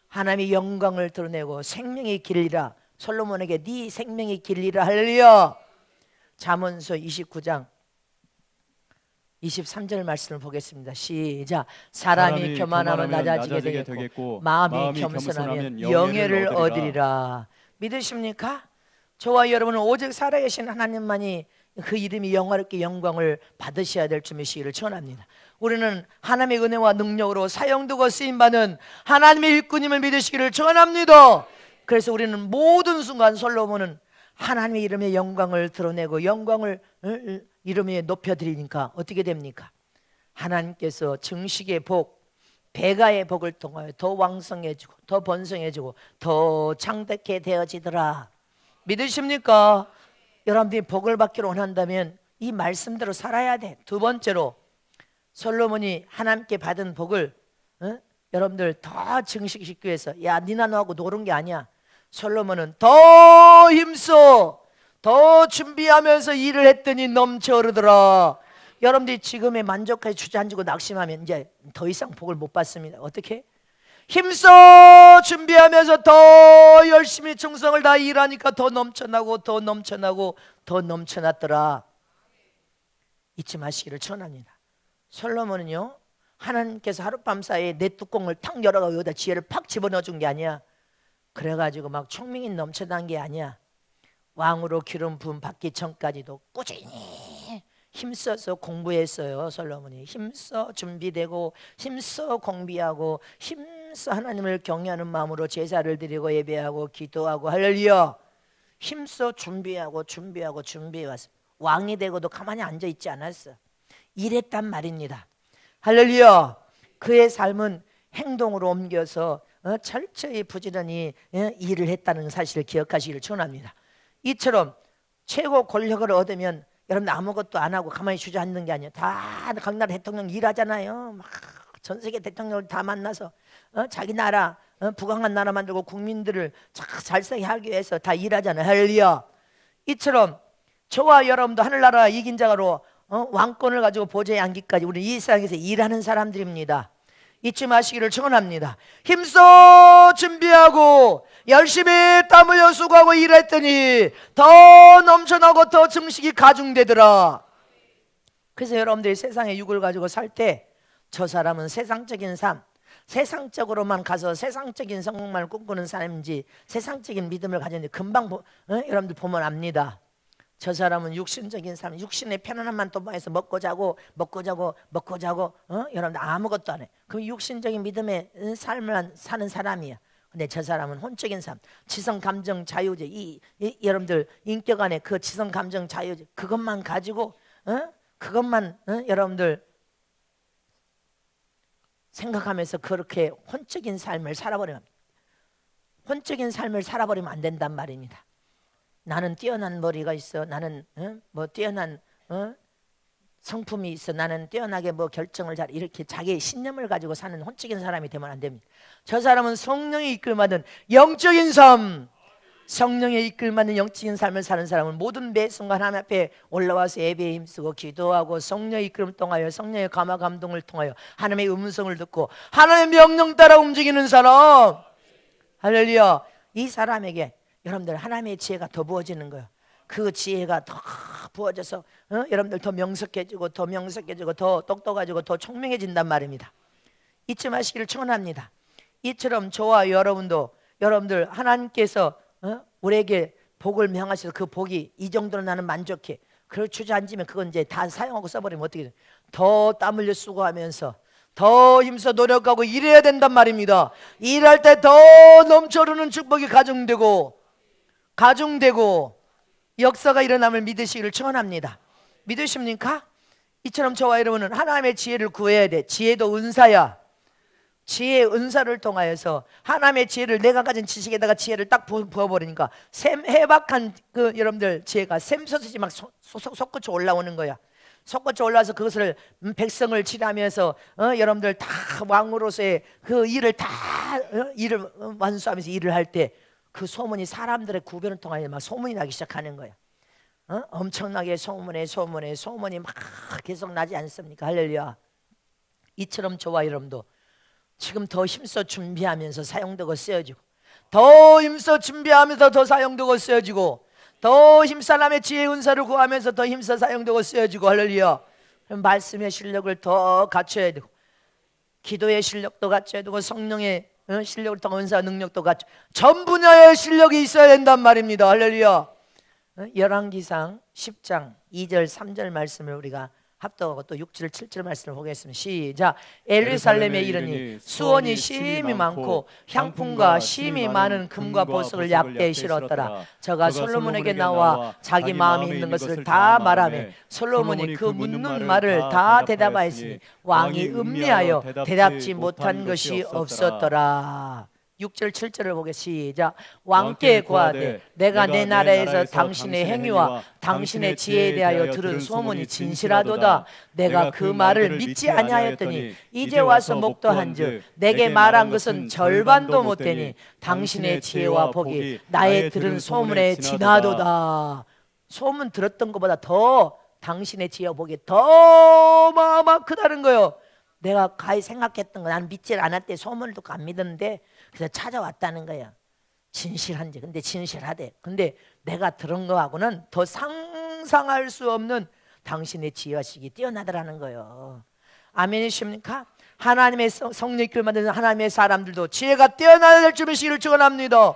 하나님이 영광을 드러내고 생명의 길이라. 솔로몬에게 네 생명의 길이라. 할렐루야. 잠언서 29장 23절 말씀을 보겠습니다. 시작. 사람이 교만하면 낮아지게 되겠고 마음이 겸손하면 영예를 얻으리라. 믿으십니까? 저와 여러분은 오직 살아계신 하나님만이 그 이름이 영화롭게 영광을 받으셔야 될 줄이시기를 축원합니다. 우리는 하나님의 은혜와 능력으로 사용되고 쓰임받는 하나님의 일꾼임을 믿으시기를 축원합니다. 그래서 우리는 모든 순간 솔로몬은 하나님의 이름의 영광을 드러내고 영광을 이름에 높여드리니까 어떻게 됩니까? 하나님께서 증식의 복, 배가의 복을 통하여 더 왕성해지고 더 번성해지고 더 창대케 되어지더라. 믿으십니까? 여러분들이 복을 받기를 원한다면 이 말씀대로 살아야 돼. 두 번째로 솔로몬이 하나님께 받은 복을 여러분들 더 증식시키기 위해서 야 니나 너하고 노는 게 아니야. 솔로몬은 더 힘써 더 준비하면서 일을 했더니 넘쳐 흐르더라. 여러분들이 지금의 만족하게 주저앉고 낙심하면 이제 더 이상 복을 못 받습니다. 어떻게? 힘써 준비하면서 더 열심히 충성을 다 일하니까 더 넘쳐나고 더 넘쳐나고 더 넘쳐났더라. 잊지 마시기를 축원합니다. 솔로몬은요 하나님께서 하룻밤 사이에 내 뚜껑을 탁 열어가지고 여기다 지혜를 팍 집어넣어 준 게 아니야. 그래가지고 막 총명이 넘쳐난 게 아니야. 왕으로 기름 부음 받기 전까지도 꾸준히 힘써서 공부했어요. 솔로몬이 힘써 준비되고 힘써 공부하고 힘써 하나님을 경외하는 마음으로 제사를 드리고 예배하고 기도하고 할렐루야. 힘써 준비하고 준비해왔어. 왕이 되고도 가만히 앉아있지 않았어. 일했단 말입니다. 할렐루야. 그의 삶은 행동으로 옮겨서 철저히 부지런히 일을 했다는 사실을 기억하시기를 축원합니다. 이처럼 최고 권력을 얻으면 여러분 아무것도 안 하고 가만히 주저앉는 게 아니에요. 다 각 나라 대통령 일하잖아요. 막 전 세계 대통령을 다 만나서 자기 나라 부강한 나라 만들고 국민들을 잘 살게 하기 위해서 다 일하잖아요. 할렐루야. 이처럼 저와 여러분도 하늘나라 이긴 자로 왕권을 가지고 보좌에 앉기까지 우리 이 세상에서 일하는 사람들입니다. 잊지 마시기를 축원합니다. 힘써 준비하고 열심히 땀 흘려 수고하고 일했더니 더 넘쳐나고 더 증식이 가중되더라. 그래서 여러분들이 세상의 육을 가지고 살 때 저 사람은 세상적인 삶, 세상적으로만 가서 세상적인 성공만을 꿈꾸는 사람인지 세상적인 믿음을 가졌는데 금방 여러분들 보면 압니다. 저 사람은 육신적인 삶, 육신의 편안함만 도모해서 먹고 자고 여러분들 아무것도 안 해. 그 육신적인 믿음의 삶을 사는 사람이야. 근데 저 사람은 혼적인 삶, 지성 감정 자유제, 여러분들 인격 안에 그 지성 감정 자유제 그것만 가지고 그것만 여러분들 생각하면서 그렇게 혼적인 삶을 살아버리면 혼적인 삶을 살아버리면 안 된단 말입니다. 나는 뛰어난 머리가 있어. 나는 뭐 뛰어난 성품이 있어. 나는 뛰어나게 뭐 결정을 잘 이렇게 자기의 신념을 가지고 사는 혼적인 사람이 되면 안 됩니다. 저 사람은 성령의 이끌받는 영적인 삶, 성령의 이끌받는 영적인 삶을 사는 사람은 모든 매 순간 하나님 앞에 올라와서 예배에 힘쓰고 기도하고 성령의 이끌음 통하여 성령의 감화 감동을 통하여 하나님의 음성을 듣고 하나님의 명령 따라 움직이는 사람. 할렐루야. 이 사람에게 여러분들 하나님의 지혜가 더 부어지는 거예요. 그 지혜가 더 부어져서 여러분들 더 명석해지고 더 똑똑해지고 더 총명해진단 말입니다. 잊지 마시기를 축원합니다. 이처럼 저와 여러분도 여러분들 하나님께서 우리에게 복을 명하셔서 그 복이 이 정도로 나는 만족해. 그걸 주저앉으면 그건 이제 다 사용하고 써버리면 어떻게 돼? 더 땀 흘려 수고하면서 더 힘써 노력하고 일해야 된단 말입니다. 일할 때 더 넘쳐흐르는 축복이 가중되고 역사가 일어남을 믿으시기를 축원합니다. 믿으십니까? 이처럼 저와 여러분은 하나님의 지혜를 구해야 돼. 지혜도 은사야. 지혜의 은사를 통하여서 하나님의 지혜를, 내가 가진 지식에다가 지혜를 딱 부어버리니까 해박한 여러분들 지혜가 샘솟듯이 막 솟구쳐 올라오는 거야. 솟구쳐 올라와서 그것을 백성을 치료하면서 여러분들 다 왕으로서의 그 일을 다 일을 완수하면서 일을 할 때 그 소문이 사람들의 구변을 통하여 막 소문이 나기 시작하는 거야. 엄청나게 소문이 막 계속 나지 않습니까? 할렐루야. 이처럼 저와 여러분도 지금 더 힘써 준비하면서 사용되고 쓰여지고, 더 힘써 준비하면서 더 사용되고 쓰여지고, 더 힘써 하나님의 지혜의 은사를 구하면서 더 힘써 사용되고 쓰여지고, 할렐루야. 말씀의 실력을 더 갖춰야 되고, 기도의 실력도 갖춰야 되고, 성령의 실력을 통한 은사 능력도 갖춰, 전 분야의 실력이 있어야 된단 말입니다. 할렐루야. 열왕기상 10장 2절 3절 말씀을 우리가 합독하고 또 6절 7절 말씀을 보겠습니다. 시작. 예루살렘에 이르니 수원이 심히 많고 향품과 심히 많은 금과 보석을 약대에 실었더라. 저가 솔로몬에게 나와 자기 마음에 있는 것을 다 말하며 솔로몬이 그 묻는 말을 다 대답하였으니 왕이 음미하여 대답지 못한 것이 없었더라. 6절 7절을 보겠습니다. 시작. 왕께 구하되 내가 내 나라에서 당신의 행위와 당신의 지혜에 대하여 들은 소문이 진실하도다. 내가 그 말을 믿지 아니하였더니 이제 와서 목도한즉 내게 말한 것은 절반도 못되니 당신의 지혜와 복이 나의 들은 소문에 지나도다. 소문 들었던 것보다 더 당신의 지혜와 복이 더 크다는 거예요. 내가 가히 생각했던 거 나는 믿지 않았대. 소문을 듣고 안 믿었는데 그래서 찾아왔다는 거야. 진실한지. 근데 진실하대. 근데 내가 들은 거하고는 더 상상할 수 없는 당신의 지혜식이 뛰어나더라는 거예요. 아멘이십니까? 하나님의 성령을 만드는 하나님의 사람들도 지혜가 뛰어날 줄 믿으시기를 축원합니다.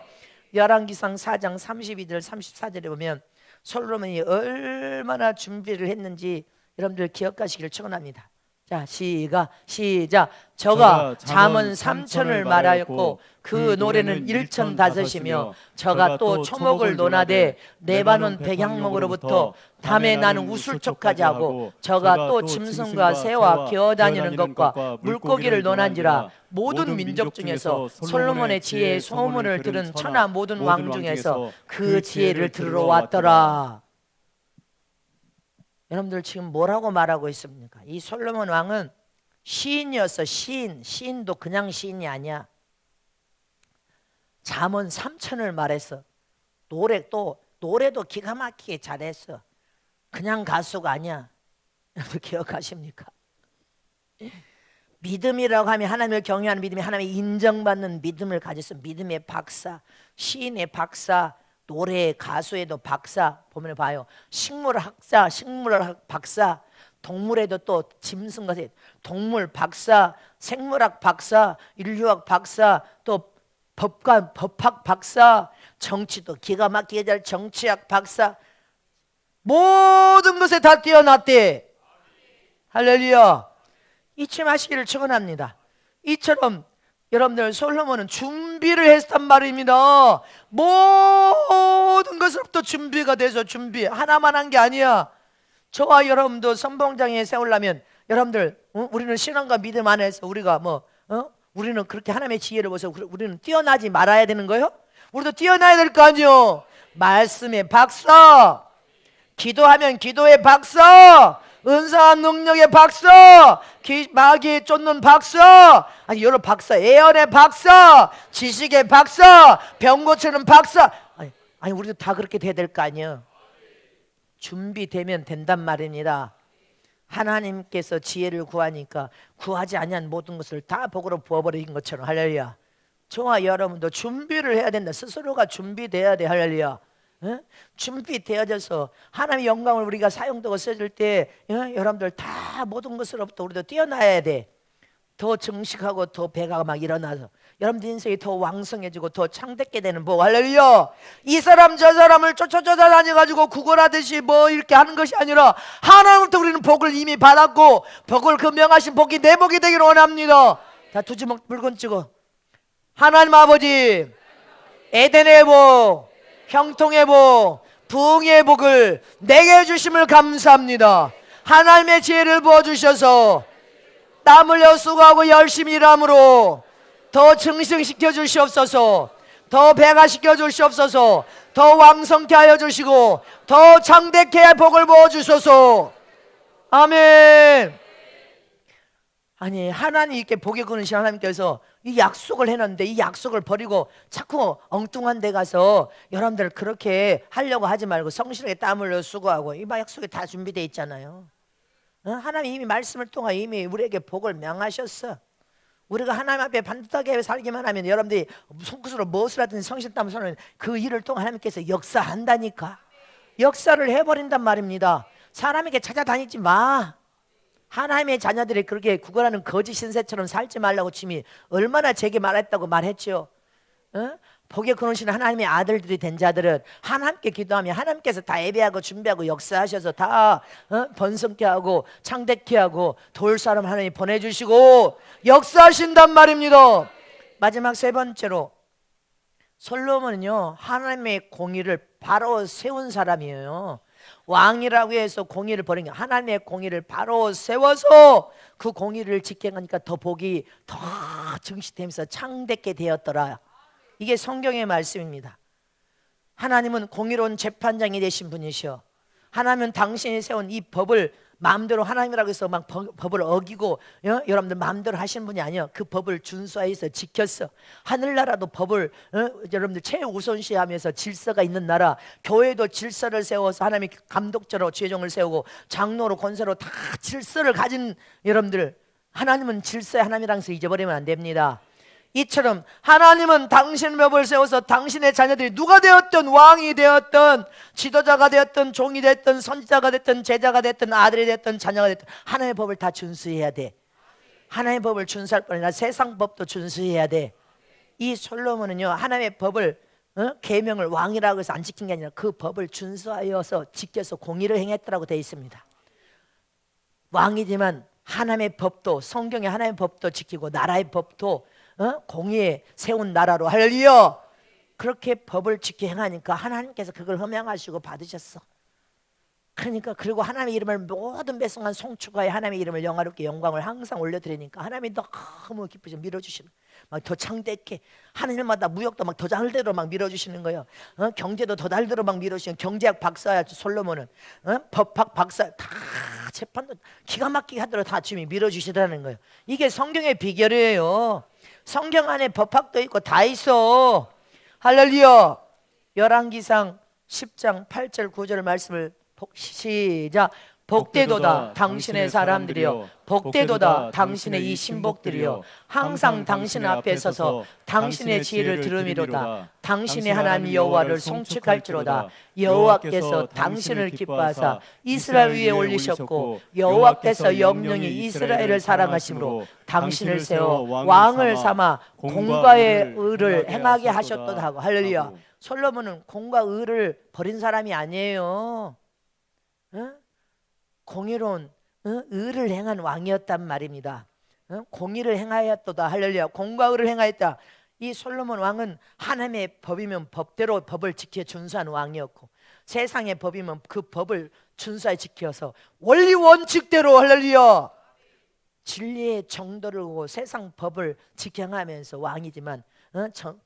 열왕기상 4장 32절 34절에 보면 솔로몬이 얼마나 준비를 했는지 여러분들 기억하시기를 축원합니다. 자, 시작. 저가 잠언 3천을 말하였고 그 노래는 1,005이며 저가 또 초목을 논하되 레바논 백향목으로부터 담에 나는 우슬초까지 하고 저가 또 짐승과 새와 기어다니는 것과 물고기를 논한지라. 모든 민족 중에서 솔로몬의 지혜의 소문을 들은 천하 모든 왕 중에서 그 지혜를 들으러 왔더라. 여러분들 지금 뭐라고 말하고 있습니까? 이 솔로몬 왕은 시인이었어. 시인도 그냥 시인이 아니야. 잠언 3천을 말했어. 노래도 기가 막히게 잘했어. 그냥 가수가 아니야. 여러분 기억하십니까? 믿음이라고 하면 하나님을 경외하는 믿음이 하나님의 인정받는 믿음을 가졌어. 믿음의 박사, 시인의 박사, 노래 가수에도 박사. 보면 봐요. 식물학 박사, 동물에도 또 짐승과 동물 박사, 생물학 박사, 인류학 박사, 또 법학 박사, 정치도 기가 막히게 잘 정치학 박사, 모든 것에 다 뛰어났대. 할렐루야. 잊지 마시기를 축원합니다. 이처럼 여러분들 솔로몬은 준비를 했단 말입니다. 모든 것으로부터 준비가 돼서 준비 하나만 한 게 아니야. 저와 여러분도 선봉장에 세우려면 여러분들 우리는 신앙과 믿음 안에서 우리가 우리는 그렇게 하나님의 지혜를 보서 우리는 뛰어나지 말아야 되는 거예요? 우리도 뛰어나야 될 거 아니요. 말씀의 박사, 기도하면 기도의 박사, 은사한 능력의 박사, 마귀에 쫓는 박사, 여러 박사, 예언의 박사, 지식의 박사, 병 고치는 박사. 아니 우리도 다 그렇게 돼야 될 거 아니에요. 준비되면 된단 말입니다. 하나님께서 지혜를 구하니까 구하지 아니한 모든 것을 다 복으로 부어버린 것처럼. 할렐루야. 저와 여러분도 준비를 해야 된다. 스스로가 준비돼야 돼. 할렐루야. 준비되어져서 하나님의 영광을 우리가 사용되고 써줄 때 여러분들 다 모든 것으로부터 우리도 뛰어나야 돼. 더 정식하고 더 배가 막 일어나서 여러분들 인생이 더 왕성해지고 더 창대게 되는 복. 할렐루야. 이 사람 저 사람을 쫓아다녀가지고 구걸하듯이 뭐 이렇게 하는 것이 아니라 하나님부터 우리는 복을 이미 받았고 복을 그 명하신 복이 내 복이 되기를 원합니다. 다 두 주먹 물건 찍어. 하나님 아버지, 에덴의 복, 형통의 복, 부흥의 복을 내게 주심을 감사합니다. 하나님의 지혜를 부어주셔서 땀 흘려 수고하고 열심히 일함으로 더 증승시켜 주시옵소서. 더 배가시켜 주시옵소서. 더 왕성케 하여 주시고 더 창대케 할 복을 부어주소서. 아멘. 아니 하나님 이렇게 복에 거느신 하나님께서 이 약속을 해놨는데 이 약속을 버리고 자꾸 엉뚱한 데 가서 여러분들 그렇게 하려고 하지 말고 성실하게 땀 흘려 수고하고 이 약속이 다 준비되어 있잖아요. 하나님 이미 말씀을 통해 이미 우리에게 복을 명하셨어. 우리가 하나님 앞에 반듯하게 살기만 하면 여러분들이 손끝으로 무엇을 하든 성실담을 하는 그 일을 통해 하나님께서 역사한다니까. 역사를 해버린단 말입니다. 사람에게 찾아다니지 마. 하나님의 자녀들이 그렇게 구걸하는 거짓 신세처럼 살지 말라고 주님이 얼마나 제게 말했다고 말했죠. 복에 거느신 하나님의 아들들이 된 자들은 하나님께 기도하면 하나님께서 다 예배하고 준비하고 역사하셔서 다 번성케 하고 창대케 하고 도울 사람 하나님 보내주시고 역사하신단 말입니다. 마지막 세 번째로 솔로몬은요 하나님의 공의를 바로 세운 사람이에요. 왕이라고 해서 공의를 버린 게 하나님의 공의를 바로 세워서 그 공의를 지켜가니까 더 복이 더 증식되면서 창대케 되었더라. 이게 성경의 말씀입니다. 하나님은 공의로운 재판장이 되신 분이시여. 하나님은 당신이 세운 이 법을 마음대로 하나님이라고 해서 막 법을 어기고 여러분들 마음대로 하시는 분이 아니에요. 그 법을 준수해서 지켰어. 하늘나라도 법을 여러분들 최우선시하면서 질서가 있는 나라, 교회도 질서를 세워서 하나님이 감독자로 죄종을 세우고 장로로 권세로 다 질서를 가진 여러분들, 하나님은 질서의 하나님이라서 잊어버리면 안 됩니다. 이처럼 하나님은 당신의 법을 세워서 당신의 자녀들이 누가 되었든 왕이 되었든 지도자가 되었든 종이 되었든 선지자가 되었든 제자가 되었든 아들이 되었든 자녀가 되었든 하나님의 법을 다 준수해야 돼. 하나님의 법을 준수할 뿐 아니라 세상 법도 준수해야 돼. 이 솔로몬은요 하나님의 법을 계명을 왕이라고 해서 안 지킨 게 아니라 그 법을 준수하여서 지켜서 공의를 행했다라고 되어 있습니다. 왕이지만 하나님의 법도 성경의 하나님의 법도 지키고 나라의 법도 공의에 세운 나라로 할렐루야. 그렇게 법을 지켜 행하니까 하나님께서 그걸 흠양하시고 받으셨어. 그러니까 그리고 하나님의 이름을 모든 백성한 송축하여 하나님의 이름을 영화롭게 영광을 항상 올려드리니까 하나님이 너무 기쁘시고 밀어주시는, 막 더 창대케 하늘마다 무역도 막 더 잘대로 막 밀어주시는 거예요. 경제도 더 잘대로 막 밀어주시는 경제학 박사야 솔로몬은. 법학 박사 다 재판도 기가 막히게 하도록 다 주님이 밀어주시더라는 거예요. 이게 성경의 비결이에요. 성경 안에 법학도 있고 다 있어. 할렐루야. 열왕기상 10장 8절 9절 말씀을 시작. 복되도다 당신의 사람들이여, 복되도다 당신의 이 신복들이여, 항상 당신 앞에 서서 당신의 지혜를 들음이로다. 당신의 하나님 여호와를 송축할지로다. 여호와께서 당신을 기뻐하사 이스라엘 위에 올리셨고 여호와께서 영영이 이스라엘을 사랑하심으로 당신을 세워 왕을 삼아 공과의 의를 행하게 하셨도다 하고. 할렐루야. 솔로몬은 공과 의를 버린 사람이 아니에요. 공의로운 의를 행한 왕이었단 말입니다. 공의를 행하였도다. 할렐루야. 공과 의를 행하였다. 이 솔로몬 왕은 하나님의 법이면 법대로 법을 지켜 준수한 왕이었고 세상의 법이면 그 법을 준수하게 지켜서 원리 원칙대로 할렐루야 진리의 정도를 보고 세상 법을 지켜가면서 왕이지만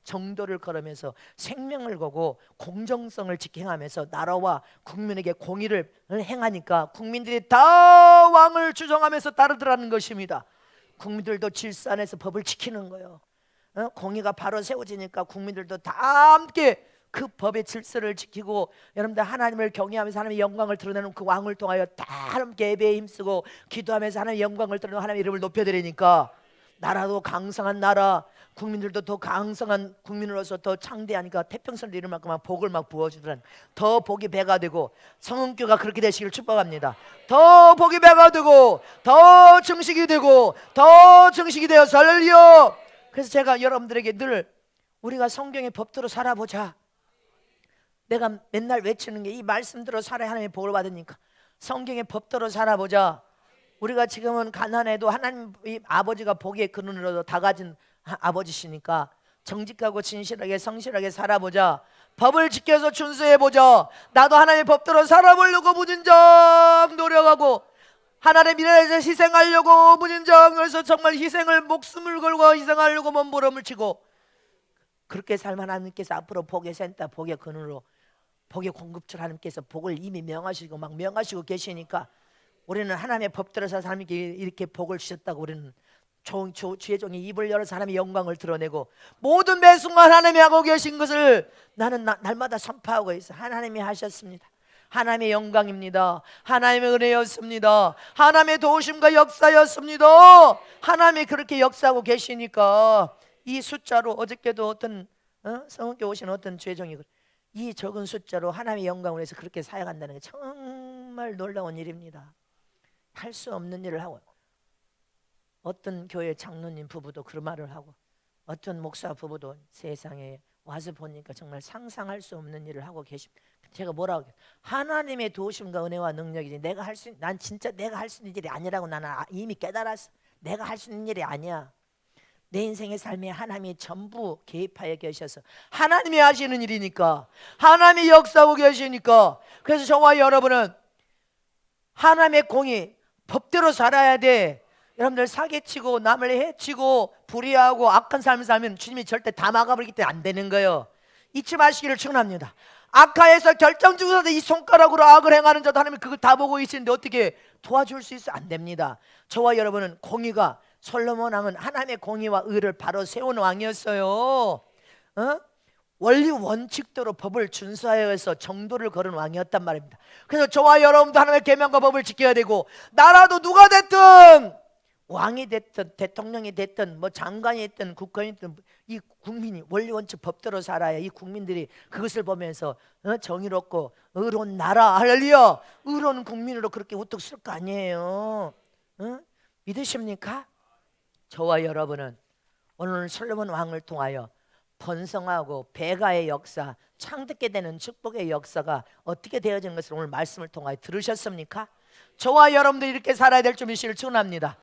정도를 걸으면서 생명을 거고 공정성을 지켜가면서 나라와 국민에게 공의를 행하니까 국민들이 다 왕을 추종하면서 따르더라는 것입니다. 국민들도 질서 안에서 법을 지키는 거예요. 공의가 바로 세워지니까 국민들도 다 함께 그 법의 질서를 지키고 여러분들 하나님을 경외하면서 하나님의 영광을 드러내는 그 왕을 통하여 다 함께 예배에 힘쓰고 기도하면서 하나님의 영광을 드러내는 하나님의 이름을 높여드리니까 나라도 강성한 나라, 국민들도 더 강성한 국민으로서 더 창대하니까 태평성을 이룰 만큼 복을 막 부어주더란. 더 복이 배가 되고 성은교가 그렇게 되시길 축복합니다. 더 복이 배가 되고 더 증식이 되고 더 증식이 되어서 할렐루야. 그래서 제가 여러분들에게 늘 우리가 성경의 법대로 살아보자. 내가 맨날 외치는 게 이 말씀대로 살아야 하나님의 복을 받으니까 성경의 법대로 살아보자. 우리가 지금은 가난해도 하나님 아버지가 복의 근원으로 다 가진 아버지시니까 정직하고 진실하게 성실하게 살아보자. 법을 지켜서 준수해보자. 나도 하나님의 법대로 살아보려고 무진정 노력하고 하나님의 미래에서 희생하려고 무진정 그래서 정말 희생을 목숨을 걸고 희생하려고 몸부림을 치고 그렇게 살면 하나님께서 앞으로 복의 센터 복의 근원으로 복의 공급처 하나님께서 복을 이미 명하시고 막 명하시고 계시니까 우리는 하나님의 법대로 사는 하나님께 이렇게 복을 주셨다고 우리는 주의 종이 입을 열어서 하나님의 영광을 드러내고 모든 매 순간 하나님이 하고 계신 것을 나는 날마다 선포하고 있어. 하나님이 하셨습니다. 하나님의 영광입니다. 하나님의 은혜였습니다. 하나님의 도우심과 역사였습니다. 하나님이 그렇게 역사하고 계시니까 이 숫자로 어저께도 어떤 성은교 오신 어떤 죄종이 이 적은 숫자로 하나님의 영광을 위해서 그렇게 사역한다는 게 정말 놀라운 일입니다. 할 수 없는 일을 하고 어떤 교회 장로님 부부도 그런 말을 하고 어떤 목사 부부도 세상에 와서 보니까 정말 상상할 수 없는 일을 하고 계십니다. 제가 뭐라고 해요? 하나님의 도우심과 은혜와 능력이지 난 진짜 내가 할 수 있는 일이 아니라고 나는 이미 깨달았어. 내가 할 수 있는 일이 아니야. 내 인생의 삶에 하나님이 전부 개입하여 계셔서 하나님이 하시는 일이니까 하나님이 역사하고 계시니까 그래서 저와 여러분은 하나님의 공의 법대로 살아야 돼. 여러분들 사기치고 남을 해치고 불의하고 악한 삶을 살면 주님이 절대 다 막아버리기 때문에 안 되는 거예요. 잊지 마시기를 축원합니다. 악하에서 결정적으로 이 손가락으로 악을 행하는 자도 하나님이 그걸 다 보고 있는데 어떻게 도와줄 수 있어? 안 됩니다. 저와 여러분은 공의가 솔로몬 왕은 하나님의 공의와 의를 바로 세운 왕이었어요. 원리 원칙대로 법을 준수하여서 정도를 걸은 왕이었단 말입니다. 그래서 저와 여러분도 하나님의 계명과 법을 지켜야 되고 나라도 누가 됐든 왕이 됐든 대통령이 됐든 뭐 장관이 됐든 국회의원이 됐든 이 국민이 원리 원칙 법대로 살아야 이 국민들이 그것을 보면서 정의롭고 의로운 나라 할렐루야 의로운 국민으로 그렇게 우뚝 설 거 아니에요. 믿으십니까? 저와 여러분은 오늘 솔로몬 왕을 통하여 번성하고 배가의 역사, 창듣게 되는 축복의 역사가 어떻게 되어진 것을 오늘 말씀을 통하여 들으셨습니까? 저와 여러분들 이렇게 살아야 될 줄 믿으시길 축원합니다.